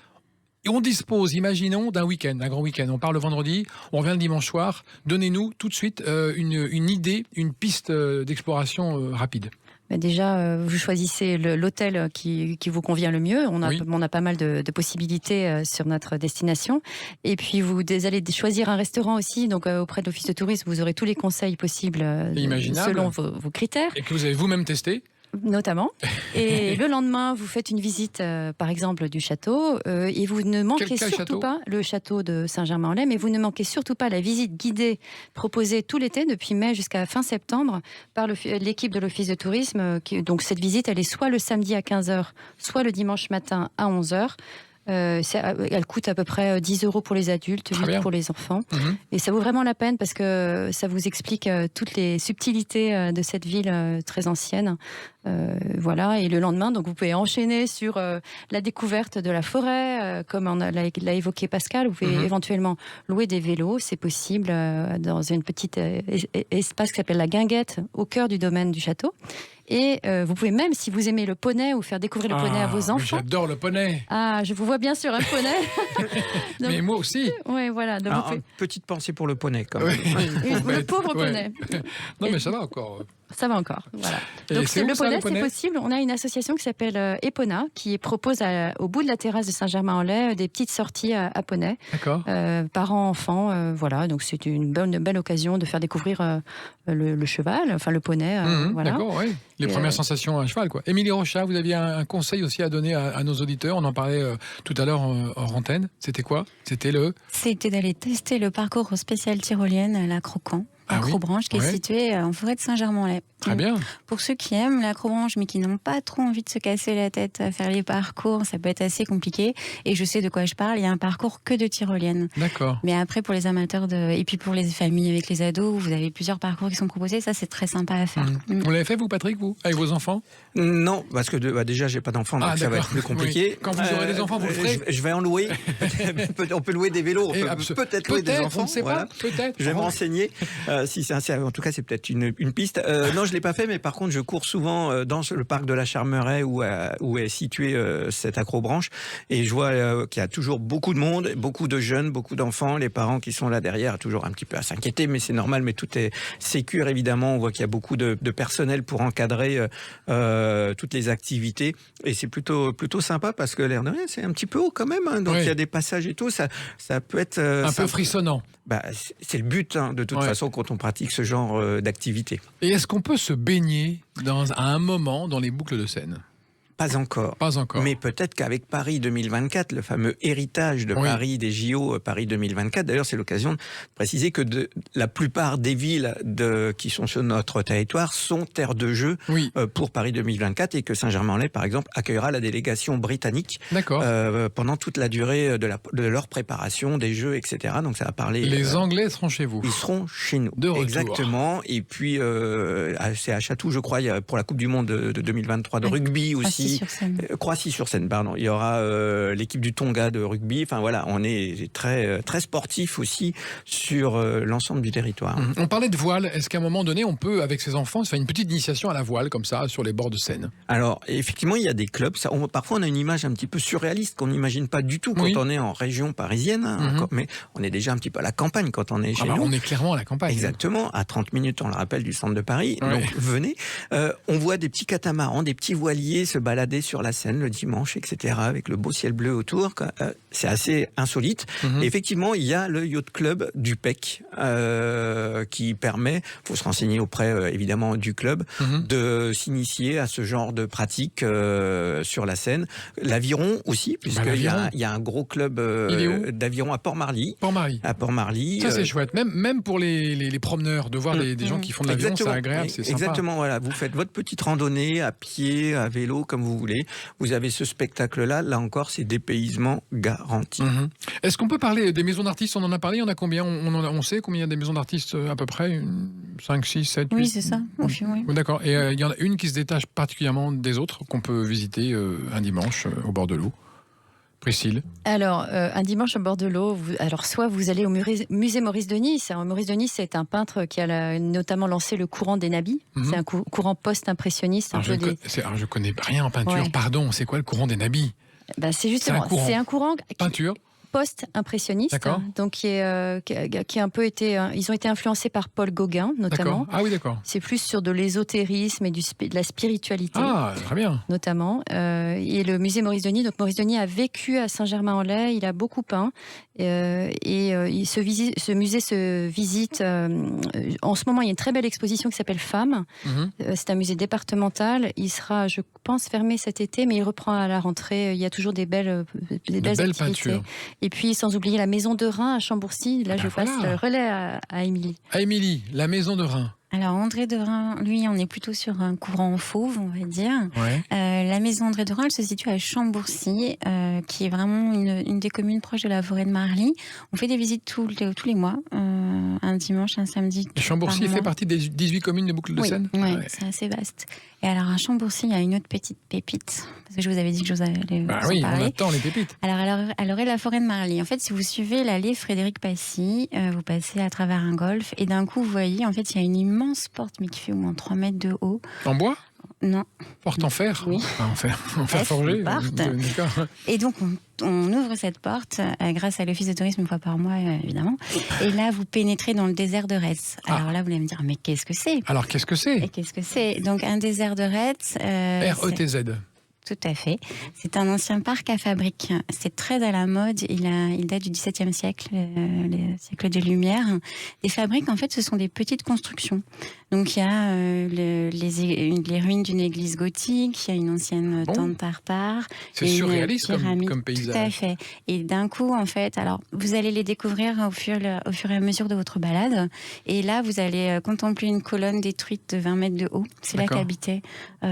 on dispose, imaginons, d'un week-end, d'un grand week-end. On part le vendredi, on revient le dimanche soir. Donnez-nous tout de suite une idée, une piste d'exploration rapide. Déjà, vous choisissez l'hôtel qui vous convient le mieux. On a pas mal de possibilités sur notre destination. Et puis, vous allez choisir un restaurant aussi. Donc, auprès de l'Office de tourisme, vous aurez tous les conseils possibles selon vos critères. Et que vous avez vous-même testé. Notamment. Et le lendemain, vous faites une visite, par exemple, du château. Et vous ne manquez surtout pas le château de Saint-Germain-en-Laye, mais vous ne manquez surtout pas la visite guidée proposée tout l'été, depuis mai jusqu'à fin septembre, par l'équipe de l'Office de tourisme. Donc, cette visite, elle est soit le samedi à 15h, soit le dimanche matin à 11h. Elle coûte à peu près 10 € pour les adultes, 8 pour les enfants. Et ça vaut vraiment la peine parce que ça vous explique toutes les subtilités de cette ville très ancienne. Voilà, et le lendemain, donc vous pouvez enchaîner sur la découverte de la forêt, comme l'a évoqué Pascal. Vous pouvez éventuellement louer des vélos, c'est possible, dans une petite espace qui s'appelle la Guinguette, au cœur du domaine du château. Et vous pouvez même, si vous aimez le poney, ou faire découvrir le poney à vos enfants. J'adore le poney. Ah, je vous vois bien sur un poney. Donc, mais moi aussi. Oui, voilà. Donc une petite pensée pour le poney, quand même. Le pauvre poney. Non, mais ça va encore. Ça va encore, voilà. Et donc c'est le poney, c'est possible. On a une association qui s'appelle Epona, qui propose au bout de la terrasse de Saint-Germain-en-Laye des petites sorties à poney. D'accord. Parents, enfants, voilà. Donc c'est une belle occasion de faire découvrir le cheval, enfin le poney. Voilà. D'accord, oui. Les premières sensations à cheval, quoi. Émilie Rochat, vous aviez un conseil aussi à donner à nos auditeurs. On en parlait tout à l'heure hors antenne. C'était quoi? C'était d'aller tester le parcours spécial tyrolienne à l'Acrocamp. Acrobranche, qui est située en forêt de Saint-Germain-en-Laye. Très bien. Pour ceux qui aiment l'acrobranche, mais qui n'ont pas trop envie de se casser la tête à faire les parcours, ça peut être assez compliqué. Et je sais de quoi je parle, il y a un parcours que de tyrolienne. D'accord. Mais après, pour les amateurs et puis pour les familles avec les ados, vous avez plusieurs parcours qui sont proposés. Ça, c'est très sympa à faire. Vous l'avez fait, vous, Patrick, avec vos enfants? Non, parce que déjà, j'ai pas d'enfants, donc ça va être plus compliqué. Oui. Quand vous aurez des enfants, vous le ferez? Je vais en louer. On peut louer des vélos, on peut peut-être louer des enfants. On ne sait pas, peut-être. Je vais me renseigner. Si en tout cas, c'est peut-être une piste. Non, je l'ai pas fait, mais par contre, je cours souvent dans le parc de la Charmeraie où est située cette acrobranche, et je vois qu'il y a toujours beaucoup de monde, beaucoup de jeunes, beaucoup d'enfants, les parents qui sont là derrière, toujours un petit peu à s'inquiéter, mais c'est normal. Mais tout est sécure, évidemment. On voit qu'il y a beaucoup de personnel pour encadrer toutes les activités, et c'est plutôt sympa parce que l'air de rien, c'est un petit peu haut quand même. Hein, donc il y a des passages et tout, ça peut être un peu frissonnant. C'est le but, de toute façon, quand on pratique ce genre d'activité. Et est-ce qu'on peut se baigner à un moment dans les boucles de Seine? Pas encore. Pas encore. Mais peut-être qu'avec Paris 2024, le fameux héritage de Paris, des JO Paris 2024, d'ailleurs, c'est l'occasion de préciser que la plupart des villes qui sont sur notre territoire sont terres de jeu pour Paris 2024, et que Saint-Germain-en-Laye, par exemple, accueillera la délégation britannique pendant toute la durée de leur préparation des jeux, etc. Donc ça va parler... Les Anglais seront chez vous. Ils seront chez nous. De retour. Exactement. Et puis, c'est à Chatou, je crois, pour la Coupe du Monde de 2023 de rugby aussi. Croissy-sur-Seine, pardon. Il y aura l'équipe du Tonga de rugby. Enfin voilà, on est très, très sportif aussi sur l'ensemble du territoire. On parlait de voile. Est-ce qu'à un moment donné, on peut, avec ses enfants, se faire une petite initiation à la voile, comme ça, sur les bords de Seine? Alors, effectivement, il y a des clubs. Parfois, on a une image un petit peu surréaliste qu'on n'imagine pas du tout quand on est en région parisienne. Mais on est déjà un petit peu à la campagne quand on est chez nous. On est clairement à la campagne. Exactement. À 30 minutes, on le rappelle, du centre de Paris. Donc, venez. On voit des petits catamarans, des petits voiliers se balader sur la Seine le dimanche, etc., avec le beau ciel bleu autour. C'est assez insolite. Et effectivement, il y a le Yacht Club du PEC qui permet, il faut se renseigner auprès, évidemment, du club, de s'initier à ce genre de pratique sur la Seine. L'Aviron aussi, puisqu'il y a un gros club d'aviron à Port-Marly. À Port-Marly. Ça, c'est chouette. Même pour les promeneurs, de voir des gens qui font de l'aviron, c'est agréable, c'est sympa. Exactement, voilà. Vous faites votre petite randonnée à pied, à vélo, comme vous voulez. Vous avez ce spectacle-là. Là encore, c'est dépaysement garanti. Est-ce qu'on peut parler des maisons d'artistes? On en a parlé. Il y en a combien? On sait combien il y a des maisons d'artistes à peu près? 5, 6, 7, 8? Oui, c'est ça. Oui. D'accord. Et il y en a une qui se détache particulièrement des autres, qu'on peut visiter un dimanche au bord de l'eau. Priscille? Alors, un dimanche au bord de l'eau, soit vous allez au musée Maurice Denis. Maurice Denis, c'est un peintre qui a notamment lancé le courant des nabis. C'est un courant post-impressionniste. Je connais rien en peinture. Pardon, c'est quoi le courant des nabis? C'est justement, c'est un courant... Peinture post-impressionniste, donc qui a un peu été... Ils ont été influencés par Paul Gauguin, notamment. Ah oui, d'accord. C'est plus sur de l'ésotérisme et de la spiritualité. Ah, très bien. Notamment. Et le musée Maurice Denis. Donc Maurice Denis a vécu à Saint-Germain-en-Laye, il a beaucoup peint. Ce musée se visite... en ce moment, il y a une très belle exposition qui s'appelle Femmes. C'est un musée départemental. Il sera, je pense, fermé cet été, mais il reprend à la rentrée. Il y a toujours des belles peintures. Et puis, sans oublier la Maison de Reims à Chambourcy. Là, je passe le relais à Émilie. À Émilie, la Maison de Reims. Alors, André de Reims, lui, on est plutôt sur un courant fauve, on va dire. La maison André de Reims, elle se situe à Chambourcy, qui est vraiment une des communes proches de la forêt de Marly. On fait des visites tous les mois. un dimanche, un samedi. Et Chambourcy fait partie des 18 communes de Boucles de Seine. Oui, c'est assez vaste. Et alors à Chambourcy, il y a une autre petite pépite, parce que je vous avais dit que je vous allais oui, parler. on attend les pépites. Alors, elle aurait la forêt de Marly. En fait, si vous suivez l'allée Frédéric Passy, vous passez à travers un golfe, et d'un coup, vous voyez, en fait, il y a une immense porte, mais qui fait au moins 3 mètres de haut. En bois ? Non. Porte en fer ? Oui. En fer forgé. D'accord. Et donc, on ouvre cette porte grâce à l'office de tourisme une fois par mois, évidemment. Et là, vous pénétrez dans le désert de Retz. Alors là, vous allez me dire, mais qu'est-ce que c'est ? Alors, qu'est-ce que c'est ? Et qu'est-ce que c'est ? Donc, un désert de Retz... RETZ. Tout à fait. C'est un ancien parc à fabriques. C'est très à la mode. Il date du XVIIe siècle, le siècle des Lumières. Des fabriques, en fait, ce sont des petites constructions. Donc, il y a les ruines d'une église gothique, il y a une ancienne tente tartare. C'est surréaliste comme paysage. Tout à fait. Et d'un coup, en fait, alors, vous allez les découvrir au fur et à mesure de votre balade. Et là, vous allez contempler une colonne détruite de 20 mètres de haut. C'est là qu'habitait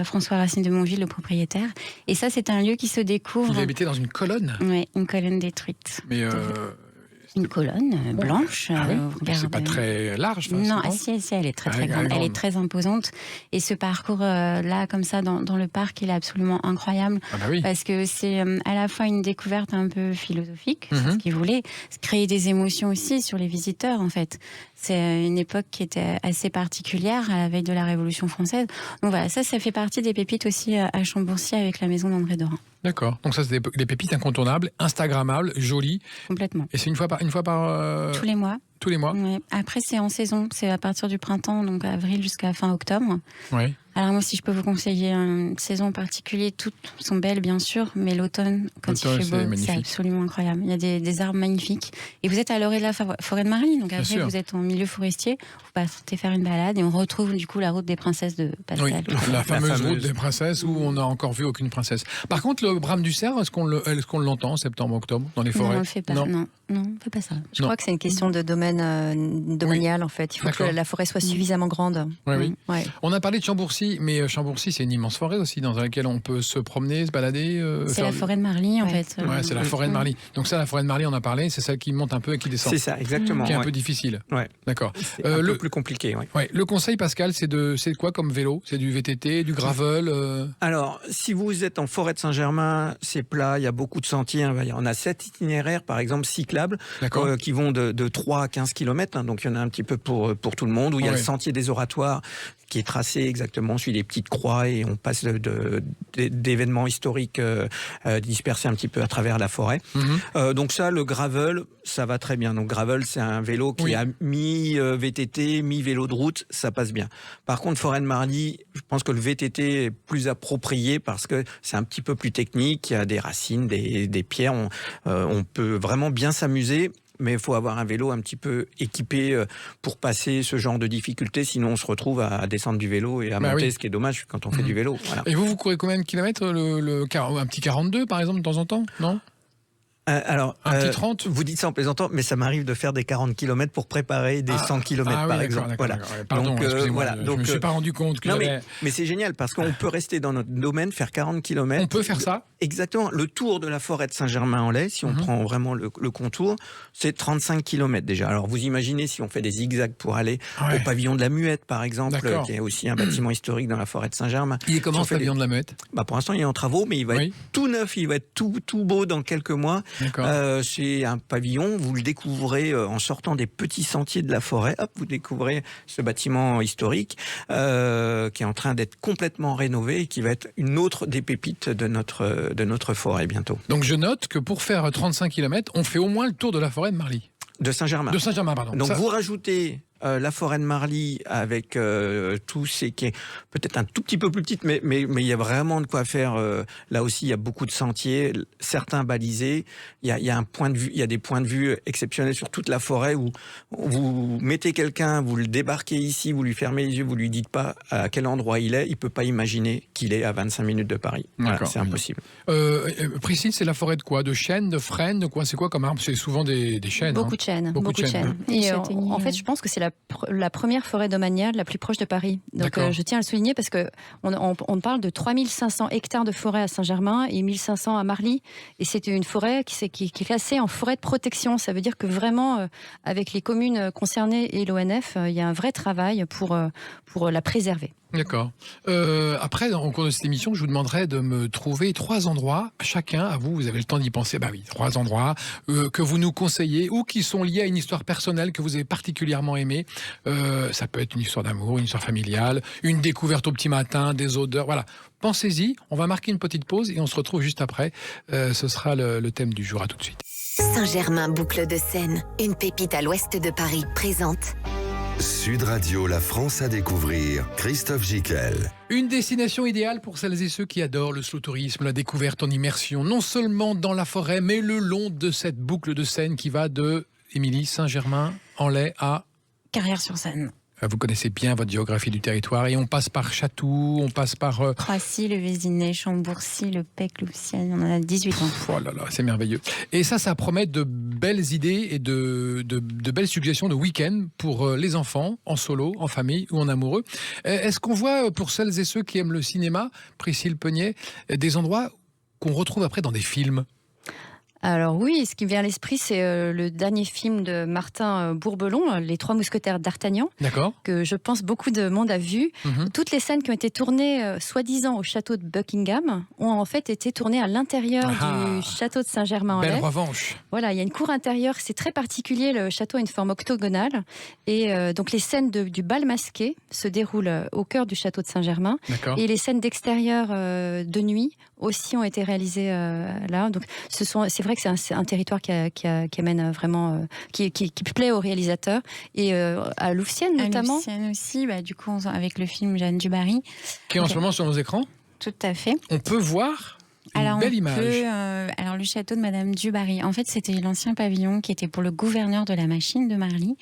François Racine de Montville, le propriétaire. Et ça, c'est un lieu qui se découvre. Il habitait dans une colonne ? Oui, une colonne détruite. Mais une colonne blanche. C'est pas très large. Non, si, elle est très très grande. Elle est très imposante. Et ce parcours-là, comme ça, dans le parc, il est absolument incroyable. Parce que c'est à la fois une découverte un peu philosophique, c'est ce qu'il voulait, créer des émotions aussi sur les visiteurs, en fait. C'est une époque qui était assez particulière, à la veille de la Révolution française. Donc voilà, ça fait partie des pépites aussi à Chambourcy avec la maison d'André Dorin. D'accord. Donc ça, c'est des pépites incontournables, instagrammables, jolies. Complètement. Et c'est une fois par Tous les mois. Tous les mois. Oui. Après, c'est en saison. C'est à partir du printemps, donc avril jusqu'à fin octobre. Oui. Alors moi, si je peux vous conseiller une saison en particulier, toutes sont belles, bien sûr, mais l'automne, quand il fait beau, c'est absolument incroyable. Il y a des arbres magnifiques. Et vous êtes à l'orée de la forêt de Marly, donc après, vous êtes en milieu forestier, vous partez faire une balade et on retrouve du coup la route des princesses de Pascal. Oui, la fameuse route des princesses où on n'a encore vu aucune princesse. Par contre, le brame du cerf, est-ce qu'on l'entend en septembre, octobre, dans les forêts ? Non, on le fait pas. Non, on ne fait pas ça. Je crois que c'est une question de domaine domanial, en fait. Il faut que la forêt soit suffisamment grande. Oui. On a parlé de Chambourcy, mais Chambourcy, c'est une immense forêt aussi, dans laquelle on peut se promener, se balader. C'est la forêt de Marly, en fait. Ouais, c'est la forêt de Marly. Donc ça, la forêt de Marly, on a parlé, c'est celle qui monte un peu et qui descend. C'est ça, exactement. Qui est un peu difficile. Ouais. D'accord. C'est un peu plus compliqué, oui. Ouais. Le conseil, Pascal, c'est quoi comme vélo ? C'est du VTT, du gravel Alors, si vous êtes en forêt de Saint-Germain, c'est plat, il y a beaucoup de sentiers. On a 7 itinéraires, par exemple, cyclables, qui vont de 3 à 15 km. Donc, il y en a un petit peu pour tout le monde, où il y a le sentier des oratoires, qui est tracé exactement, on suit les petites croix et on passe d'événements historiques dispersés un petit peu à travers la forêt. Donc ça, le gravel, ça va très bien. Donc gravel, c'est un vélo qui est à mi-VTT, mi-vélo de route, ça passe bien. Par contre, forêt de Marly, je pense que le VTT est plus approprié parce que c'est un petit peu plus technique, il y a des racines, des pierres, on peut vraiment bien s'amuser. Mais il faut avoir un vélo un petit peu équipé pour passer ce genre de difficultés, sinon on se retrouve à descendre du vélo et à monter, ce qui est dommage quand on fait du vélo. Voilà. Et vous courez combien de kilomètres un petit 42 par exemple de temps en temps, non ? Alors, un petit 30 ? Vous dites ça en plaisantant, mais ça m'arrive de faire des 40 km pour préparer des 100 km par exemple. Voilà. Pardon, excusez-moi, je ne me suis pas rendu compte que mais c'est génial parce qu'on peut rester dans notre domaine, faire 40 km. On peut faire ça ? Exactement. Le tour de la forêt de Saint-Germain-en-Laye, si on prend vraiment le contour, c'est 35 km déjà. Alors vous imaginez si on fait des zigzags pour aller au pavillon de la Muette, par exemple, qui est aussi un bâtiment historique dans la forêt de Saint-Germain. Il est comment ce pavillon de la Muette ? Pour l'instant, il est en travaux, mais il va être tout neuf, il va être tout beau dans quelques mois. C'est un pavillon, vous le découvrez en sortant des petits sentiers de la forêt. Hop, vous découvrez ce bâtiment historique qui est en train d'être complètement rénové et qui va être une autre des pépites de notre forêt bientôt. Donc je note que pour faire 35 km, on fait au moins le tour de la forêt de Marly. De Saint-Germain. De Saint-Germain, pardon. Donc vous rajoutez la forêt de Marly avec tout ce qui est peut-être un tout petit peu plus petite, mais il y a vraiment de quoi faire. Là aussi, il y a beaucoup de sentiers, certains balisés. Il y a un point de vue, il y a des points de vue exceptionnels sur toute la forêt où vous mettez quelqu'un, vous le débarquez ici, vous lui fermez les yeux, vous lui dites pas à quel endroit il peut pas imaginer qu'il est à 25 minutes de Paris. Voilà, c'est impossible. Priscille, c'est la forêt de quoi ? De chênes, de frênes, de quoi ? C'est quoi comme arbre ? C'est souvent des chênes. Beaucoup de chênes. Beaucoup de chênes. Et en fait, je pense que c'est la la première forêt domaniale la plus proche de Paris. Donc je tiens à le souligner parce qu'on parle de 3500 hectares de forêt à Saint-Germain et 1500 à Marly. Et c'est une forêt qui est classée en forêt de protection. Ça veut dire que vraiment, avec les communes concernées et l'ONF, il y a un vrai travail pour la préserver. D'accord. Après, au cours de cette émission, je vous demanderai de me trouver 3 endroits, chacun, à vous avez le temps d'y penser, 3 endroits que vous nous conseillez ou qui sont liés à une histoire personnelle que vous avez particulièrement aimée. Ça peut être une histoire d'amour, une histoire familiale, une découverte au petit matin, des odeurs, voilà. Pensez-y, on va marquer une petite pause et on se retrouve juste après. Ce sera le thème du jour, à tout de suite. Saint-Germain, boucle de Seine, une pépite à l'ouest de Paris, présente Sud Radio, la France à découvrir, Christophe Gickel. Une destination idéale pour celles et ceux qui adorent le slow-tourisme, la découverte en immersion, non seulement dans la forêt, mais le long de cette boucle de Seine qui va de Émilie, Saint-Germain-en-Laye à Carrière-sur-Seine. Vous connaissez bien votre géographie du territoire et on passe par Chatou, on passe par... Croissy, le Vésinet, Chambourcy, le Pec, Louvciennes, on en a 18 ans. Oh là là, c'est merveilleux. Et ça promet de belles idées et de belles suggestions de week-end pour les enfants, en solo, en famille ou en amoureux. Est-ce qu'on voit, pour celles et ceux qui aiment le cinéma, Priscille Peugnet, des endroits qu'on retrouve après dans des films ? Alors oui, ce qui me vient à l'esprit, c'est le dernier film de Martin Bourbelon, Les Trois Mousquetaires d'Artagnan, que je pense beaucoup de monde a vu. Toutes les scènes qui ont été tournées, soi-disant, au château de Buckingham, ont en fait été tournées à l'intérieur du château de Saint-Germain-en-Laye. Belle revanche. Voilà, il y a une cour intérieure, c'est très particulier, le château a une forme octogonale. Et donc les scènes du bal masqué se déroulent au cœur du château de Saint-Germain. Et les scènes d'extérieur de nuit aussi ont été réalisées là. Donc c'est vrai que c'est un territoire qui amène vraiment, qui plaît aux réalisateurs. Et à Louvciennes notamment. À Louvciennes aussi, du coup, avec le film Jeanne du Barry. Qui est en ce moment sur nos écrans. Tout à fait. On peut voir une belle image. Alors, le château de Madame du Barry, en fait, c'était l'ancien pavillon qui était pour le gouverneur de la machine de Marly,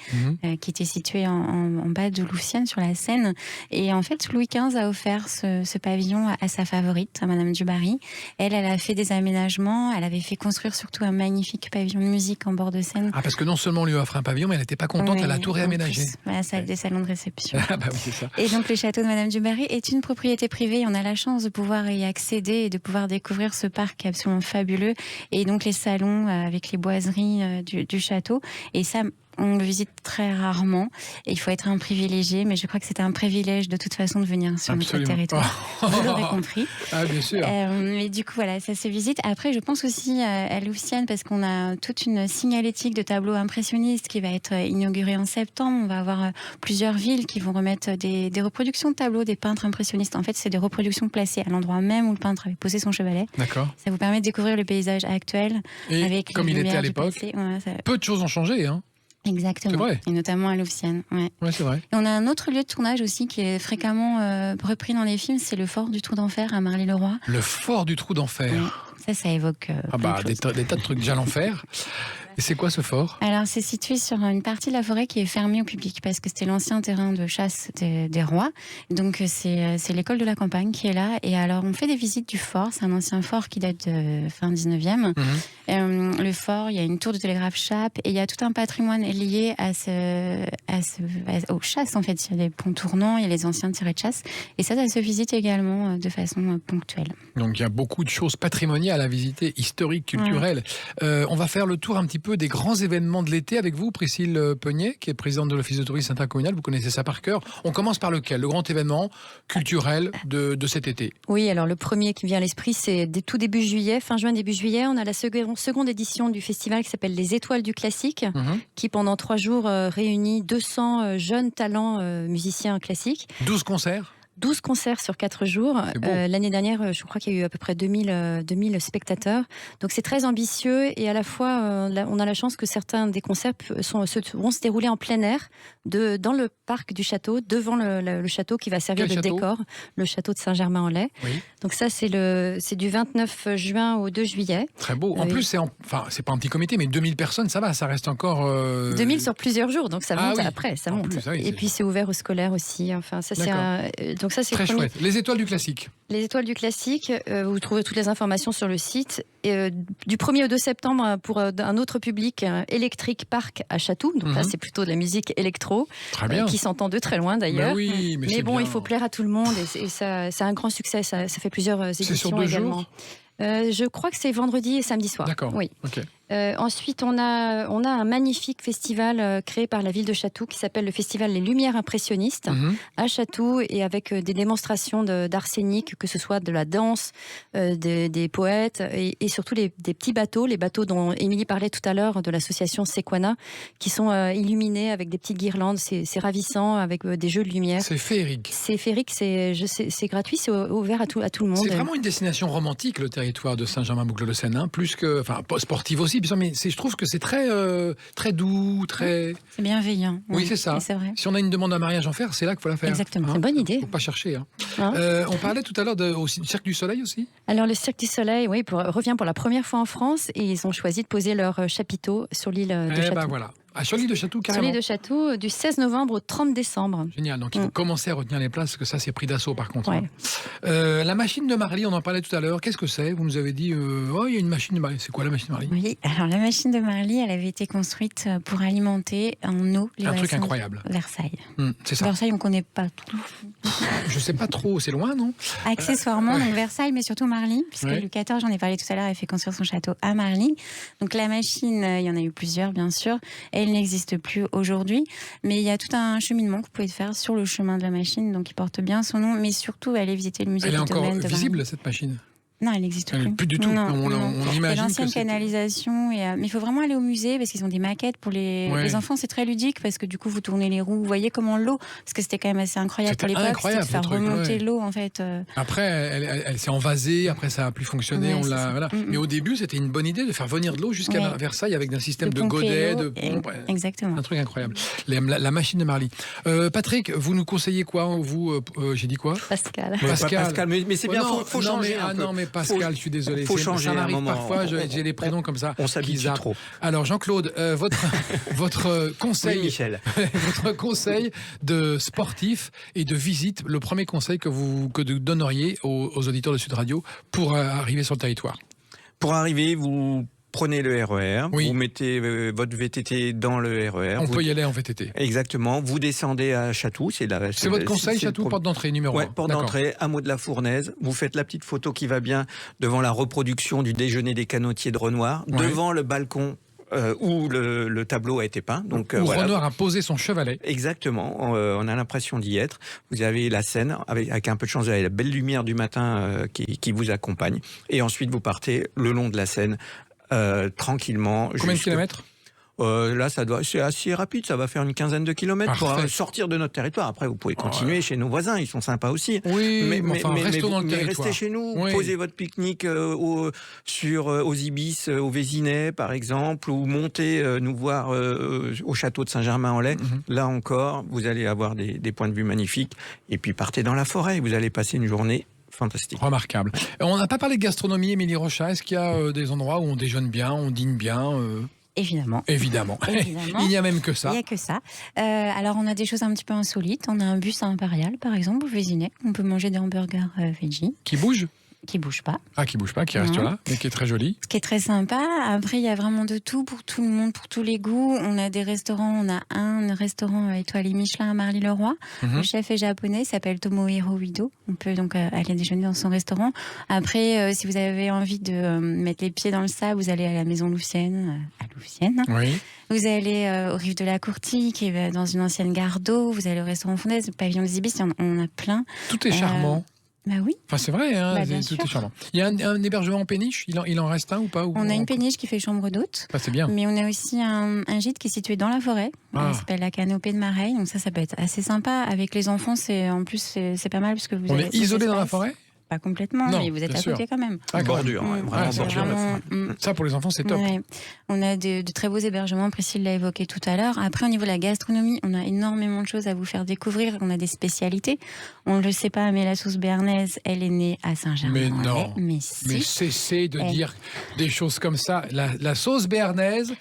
qui était situé en bas de Louvciennes, sur la Seine. Et en fait, Louis XV a offert ce pavillon à sa favorite, à Madame du Barry. Elle a fait des aménagements. Elle avait fait construire surtout un magnifique pavillon de musique en bord de Seine. Ah, parce que non seulement on lui a offert un pavillon, mais elle n'était pas contente, elle a tout réaménagé. Voilà, ça a des salons de réception. Oui, c'est ça. Et donc, le château de Madame du Barry est une propriété privée. On a la chance de pouvoir y accéder et de pouvoir découvrir ce parc absolument fabuleux, et donc les salons avec les boiseries du château, et ça on le visite très rarement et il faut être un privilégié, mais je crois que c'est un privilège de toute façon de venir sur notre territoire. Vous l'aurez compris. Ah, bien sûr. Mais du coup, voilà, ça se visite. Après, je pense aussi à Louvciennes parce qu'on a toute une signalétique de tableaux impressionnistes qui va être inaugurée en septembre. On va avoir plusieurs villes qui vont remettre des reproductions de tableaux des peintres impressionnistes. En fait, c'est des reproductions placées à l'endroit même où le peintre avait posé son chevalet. D'accord. Ça vous permet de découvrir le paysage actuel. Et avec comme il était à l'époque, peu de choses ont changé, hein. Exactement. C'est vrai. Et notamment à Louvciennes. Ouais, c'est vrai. Et on a un autre lieu de tournage aussi qui est fréquemment repris dans les films, c'est le fort du Trou d'Enfer à Marly-le-Roi. Le fort du Trou d'Enfer. Ouais. Ça évoque des tas de trucs déjà l'enfer. Et c'est quoi ce fort ? Alors, c'est situé sur une partie de la forêt qui est fermée au public parce que c'était l'ancien terrain de chasse des rois. Donc, c'est l'école de la campagne qui est là. Et alors, on fait des visites du fort. C'est un ancien fort qui date de fin 19e. Le fort, il y a une tour de télégraphe Chape et il y a tout un patrimoine lié aux chasses, en fait. Il y a des ponts tournants, il y a les anciens tirets de chasse. Et ça se visite également de façon ponctuelle. Donc, il y a beaucoup de choses patrimoniales à visiter, historiques, culturelles. Ouais. On va faire le tour un petit peu des grands événements de l'été avec vous, Priscille Peugnet, qui est présidente de l'Office de tourisme intercommunal. Vous connaissez ça par cœur. On commence par lequel ? Le grand événement culturel de cet été ? Oui, alors le premier qui me vient à l'esprit, c'est tout début juillet, fin juin, début juillet. On a la seconde édition du festival qui s'appelle Les Étoiles du Classique, qui pendant 3 jours réunit 200 jeunes talents musiciens classiques. 12 concerts ? 12 concerts sur 4 jours. L'année dernière, je crois qu'il y a eu à peu près 2000 spectateurs. Donc c'est très ambitieux et à la fois, on a la chance que certains des concerts vont se dérouler en plein air, dans le parc du château, devant le château qui va servir de décor, le château de Saint-Germain-en-Laye. Oui. Donc ça, c'est du 29 juin au 2 juillet. Très beau. En plus, c'est pas un petit comité, mais 2000 personnes, ça va, ça reste encore... 2000 sur plusieurs jours, donc ça monte après, ça monte. Plus, et puis c'est ouvert aux scolaires aussi. Enfin, ça, c'est donc Donc ça, c'est très le premier. chouette. Les étoiles du classique. Les étoiles du classique, vous trouvez toutes les informations sur le site. Du 1er au 2 septembre, pour un autre public, Electric Park à Chatou. Donc là, c'est plutôt de la musique électro, qui s'entend de très loin d'ailleurs. Oui, mais bon, bien. il faut plaire à tout le monde et ça, c'est un grand succès. Ça fait plusieurs éditions c'est sur 2 également. jours. Je crois que c'est vendredi et samedi soir. D'accord. Oui. Okay. Ensuite, on a un magnifique festival créé par la ville de Chatou qui s'appelle le festival Les Lumières Impressionnistes à Chatou, et avec des démonstrations d'art scénique, que ce soit de la danse, des poètes et surtout des petits bateaux, les bateaux dont Émilie parlait tout à l'heure de l'association Sequana, qui sont illuminés avec des petites guirlandes. C'est ravissant, avec des jeux de lumière. C'est féerique. C'est féerique, c'est gratuit, c'est ouvert à tout le monde. C'est vraiment une destination romantique, le territoire de Saint-Germain-Boucles-de-Seine, hein, plus que, enfin, sportive aussi, mais je trouve que c'est très doux, très... C'est bienveillant. Oui, c'est ça. C'est vrai. Si on a une demande à mariage à faire, c'est là qu'il faut la faire. Exactement. C'est une bonne idée. Faut pas chercher. On parlait tout à l'heure aussi du Cirque du Soleil aussi. Alors le Cirque du Soleil, oui, revient pour la première fois en France, et ils ont choisi de poser leur chapiteau sur l'île de Chatou. Ben voilà. Sur l'île de Chatou, carrément. Sur l'île de Chatou, du 16 novembre au 30 décembre. Génial, donc il faut commencer à retenir les places, parce que ça, c'est pris d'assaut par contre. Ouais. La machine de Marly, on en parlait tout à l'heure. Qu'est-ce que c'est? Vous nous avez dit, il y a une machine de Marly. C'est quoi la machine de Marly? Oui, alors la machine de Marly, elle avait été construite pour alimenter en eau les un truc bassins incroyable. de Versailles. C'est ça. Versailles, on ne connaît pas tout. Je sais pas trop, c'est loin, non? Accessoirement, donc Versailles, mais surtout Marly, puisque Louis XIV, j'en ai parlé tout à l'heure, a fait construire son château à Marly. Donc la machine, il y en a eu plusieurs, bien sûr. Elle n'existe plus aujourd'hui, mais il y a tout un cheminement que vous pouvez faire sur le chemin de la machine, donc il porte bien son nom, mais surtout allez visiter le musée du domaine de Marly. Elle est encore visible, cette machine? Non, elle n'existe plus. Plus du tout. Non, on imagine. C'est l'ancienne que canalisation. Mais il faut vraiment aller au musée parce qu'ils ont des maquettes pour les enfants. C'est très ludique parce que du coup, vous tournez les roues. Vous voyez comment l'eau, parce que c'était quand même assez incroyable pour l'époque, c'était de faire remonter l'eau en fait. Après, elle s'est envasée. Après, ça a plus fonctionné. Voilà. Mais au début, c'était une bonne idée de faire venir de l'eau jusqu'à Versailles avec un système de godets, de pompes. Exactement. Un truc incroyable. La machine de Marly. Patrick, vous nous conseillez quoi? Vous, j'ai dit quoi? Pascal. Pascal, mais c'est bien. Faut changer. Non, mais Pascal, je suis désolé. Faut changer ça m'arrive un moment. Parfois, j'ai des prénoms comme ça. On s'habitue trop. Alors, Jean-Claude, votre conseil, oui, Michel. votre conseil de sportif et de visite, le premier conseil que vous donneriez aux auditeurs de Sud Radio pour arriver sur le territoire? Pour arriver, vous prenez le RER, oui. Vous mettez votre VTT dans le RER. On peut y aller en VTT. Exactement. Vous descendez à Chatou. C'est votre conseil, Chatou, porte d'entrée numéro 1. Porte d'entrée, hameau de la Fournaise. Vous faites la petite photo qui va bien devant la reproduction du déjeuner des canotiers de Renoir, devant le balcon où le tableau a été peint. Donc, où Renoir a posé son chevalet. Exactement, on a l'impression d'y être. Vous avez la Seine, avec un peu de chance, vous avez la belle lumière du matin qui vous accompagne. Et ensuite, vous partez le long de la Seine, tranquillement. Combien de kilomètres? Là, c'est assez rapide, ça va faire une quinzaine de kilomètres pour sortir de notre territoire. Après, vous pouvez continuer chez nos voisins, ils sont sympas aussi. Oui, mais restons dans le territoire. Restez chez nous, posez votre pique-nique aux Ibis, au Vésinet, par exemple, ou montez nous voir au château de Saint-Germain-en-Laye. Là encore, vous allez avoir des points de vue magnifiques. Et puis, partez dans la forêt, vous allez passer une journée fantastique. Remarquable. On n'a pas parlé de gastronomie, Émilie Rochat. Est-ce qu'il y a des endroits où on déjeune bien, on dîne bien Évidemment. Il n'y a même que ça. Il n'y a que ça. Alors, on a des choses un petit peu insolites. On a un bus à Impérial, par exemple, au Vésinet. On peut manger des hamburgers veggie. Qui bougent? Qui bouge pas. Ah, qui bouge pas, qui reste là, mais qui est très joli. Ce qui est très sympa. Après, il y a vraiment de tout pour tout le monde, pour tous les goûts. On a des restaurants. On a un restaurant étoilé Michelin à Marly-le-Roi. Le chef est japonais, s'appelle Tomohiro Udo. On peut donc aller déjeuner dans son restaurant. Après, si vous avez envie de mettre les pieds dans le sable, vous allez à la Maison Louvcienne, à Louvcienne. Oui. Vous allez aux rives de la Courtille, qui est dans une ancienne gare d'eau. Vous allez au restaurant Fondaise, le pavillon des Ibis. On a plein. Tout est charmant. Bah oui. Enfin, c'est vrai, hein, tout est charmant. Il y a un hébergement en péniche, il en reste un ou pas? On a une péniche qui fait chambre d'hôte. Ah, c'est bien. Mais on a aussi un gîte qui est situé dans la forêt. Ça s'appelle la Canopée de Mareille. Donc ça peut être assez sympa. Avec les enfants, c'est pas mal parce que vous On est isolé dans la forêt? Pas complètement, mais vous êtes à côté quand même. Bordure, vraiment bordure. Ça, pour les enfants, c'est top. Ouais. On a de très beaux hébergements, Priscille l'a évoqué tout à l'heure. Après, au niveau de la gastronomie, on a énormément de choses à vous faire découvrir. On a des spécialités. On ne le sait pas, mais la sauce béarnaise, elle est née à Saint-Germain. Mais non. Mais si. Mais cessez de dire des choses comme ça. La sauce béarnaise,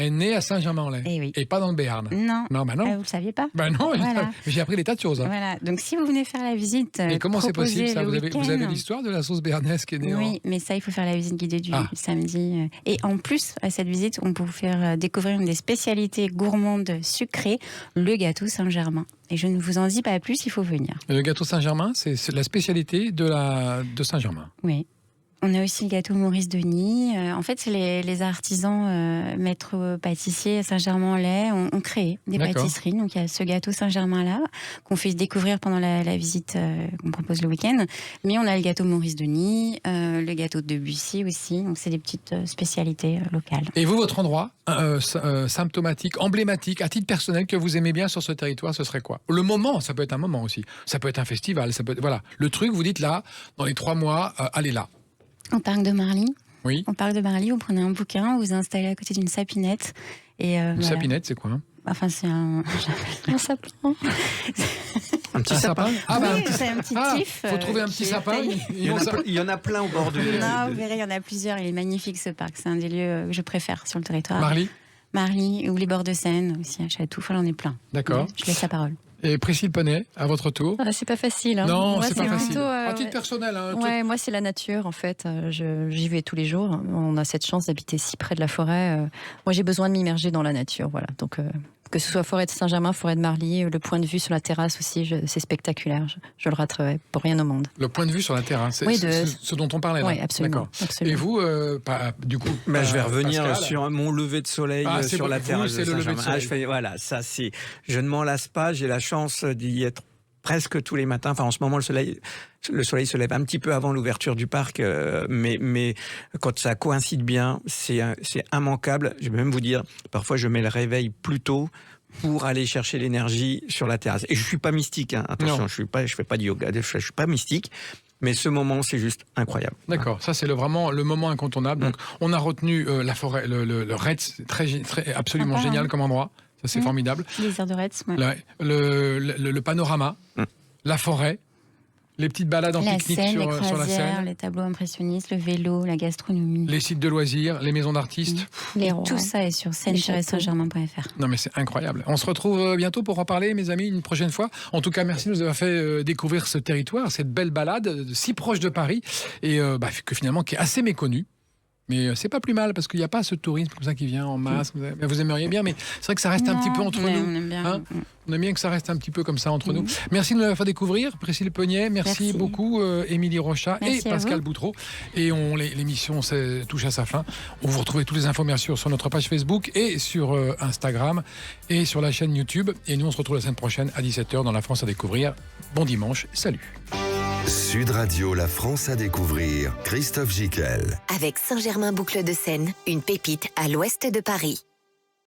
est né à Saint-Germain-en-Laye. Eh oui. Et pas dans le Béarn. Non. Non, bah non. Vous ne le saviez pas? Bah non, Voilà. j'ai appris des tas de choses. Hein. Voilà. Donc si vous venez faire la visite, Et comment c'est possible ça vous week-end, avez l'histoire de la sauce béarnaise qui est née Oui, mais ça, il faut faire la visite guidée du Ah. samedi. Et en plus, à cette visite, on peut vous faire découvrir une des spécialités gourmandes sucrées, le gâteau Saint-Germain. Et je ne vous en dis pas plus, il faut venir. Le gâteau Saint-Germain, c'est la spécialité de Saint-Germain. Oui. On a aussi le gâteau Maurice Denis. En fait, c'est les artisans maîtres pâtissiers à Saint-Germain-en-Laye ont créé des D'accord. pâtisseries. Donc, il y a ce gâteau Saint-Germain-là qu'on fait découvrir pendant la visite qu'on propose le week-end. Mais on a le gâteau Maurice Denis, le gâteau de Debussy aussi. Donc, c'est des petites spécialités locales. Et vous, votre endroit symptomatique, emblématique, à titre personnel, que vous aimez bien sur ce territoire, ce serait quoi? Le moment, ça peut être un moment aussi. Ça peut être un festival, ça peut être, voilà. Le truc, vous dites là, dans les 3 mois, allez là. Au parc de Marly. Oui. Au parc de Marly, vous prenez un bouquin, vous vous installez à côté d'une sapinette. Et, Une voilà. sapinette, c'est quoi, hein? Enfin, c'est un sapin. Un petit sapin. Ah, bah, Oui, c'est un petit tif. faut trouver un petit qui est sapin. taillé. Il y en a plein au bord de Non, vous verrez, il y en a plusieurs. Il est magnifique ce parc. C'est un des lieux que je préfère sur le territoire. Marly, Marly ou les bords de Seine aussi à Chatou. Enfin, j'en ai plein. d'accord. Je laisse la parole. Et Priscille Poney, à votre tour. Ah, c'est pas facile. Hein. Non, Moi, c'est pas facile. plutôt, À titre personnel, hein, un truc- Ouais, moi c'est la nature en fait. J'y vais tous les jours. On a cette chance d'habiter si près de la forêt. Moi j'ai besoin de m'immerger dans la nature, voilà. Donc que ce soit forêt de Saint-Germain, forêt de Marly, le point de vue sur la terrasse aussi, c'est spectaculaire. Je le raterai pour rien au monde. Le point de vue sur la Terre, hein, c'est Oui, ce dont on parlait là. Oui, absolument. D'accord. absolument. Et vous, du coup, Je vais revenir Pascal, sur mon lever de soleil Ah, c'est sur la vous, terrasse c'est de le lever de Saint-Germain. soleil. Voilà, ça c'est. Je ne m'en lasse pas. J'ai la chance d'y être presque tous les matins. Enfin, en ce moment, le soleil se lève un petit peu avant l'ouverture du parc, mais quand ça coïncide bien, c'est immanquable. Je vais même vous dire, parfois, je mets le réveil plus tôt pour aller chercher l'énergie sur la terrasse. Et je suis pas mystique, hein. Attention, Non. je fais pas de yoga, je suis pas mystique. Mais ce moment, c'est juste incroyable. D'accord, ça c'est vraiment le moment incontournable. Donc on a retenu la forêt, le Retz, absolument Sympa, génial hein. comme endroit. Ça c'est formidable. Désir de Retz. Ouais. Le panorama, la forêt, les petites balades en La pique-nique Seine, les sur la croisières, Seine, les tableaux impressionnistes, le vélo, la gastronomie. les sites de loisirs, les maisons d'artistes. Les rois. Tout ça est sur seine-saint-germain.fr. Non mais c'est incroyable. On se retrouve bientôt pour en parler, mes amis, une prochaine fois. En tout cas, merci de nous avoir fait découvrir ce territoire, cette belle balade si proche de Paris et que finalement qui est assez méconnue. Mais c'est pas plus mal parce qu'il n'y a pas ce tourisme comme ça qui vient en masse. Vous aimeriez bien, mais c'est vrai que ça reste un petit peu entre nous. On aime bien. Hein, on aime bien que ça reste un petit peu comme ça entre nous. Merci de nous avoir fait découvrir, Priscille Poney. Merci beaucoup, Émilie Rochat Merci et à Pascal vous. Boutreau. Et l'émission touche à sa fin. On vous retrouve toutes les informations sur notre page Facebook et sur Instagram et sur la chaîne YouTube. Et nous, on se retrouve la semaine prochaine à 17h dans La France à découvrir. Bon dimanche, salut. Sud Radio, la France à découvrir. Christophe Gicquel. Avec Saint-Germain-Boucle de Seine, une pépite à l'ouest de Paris.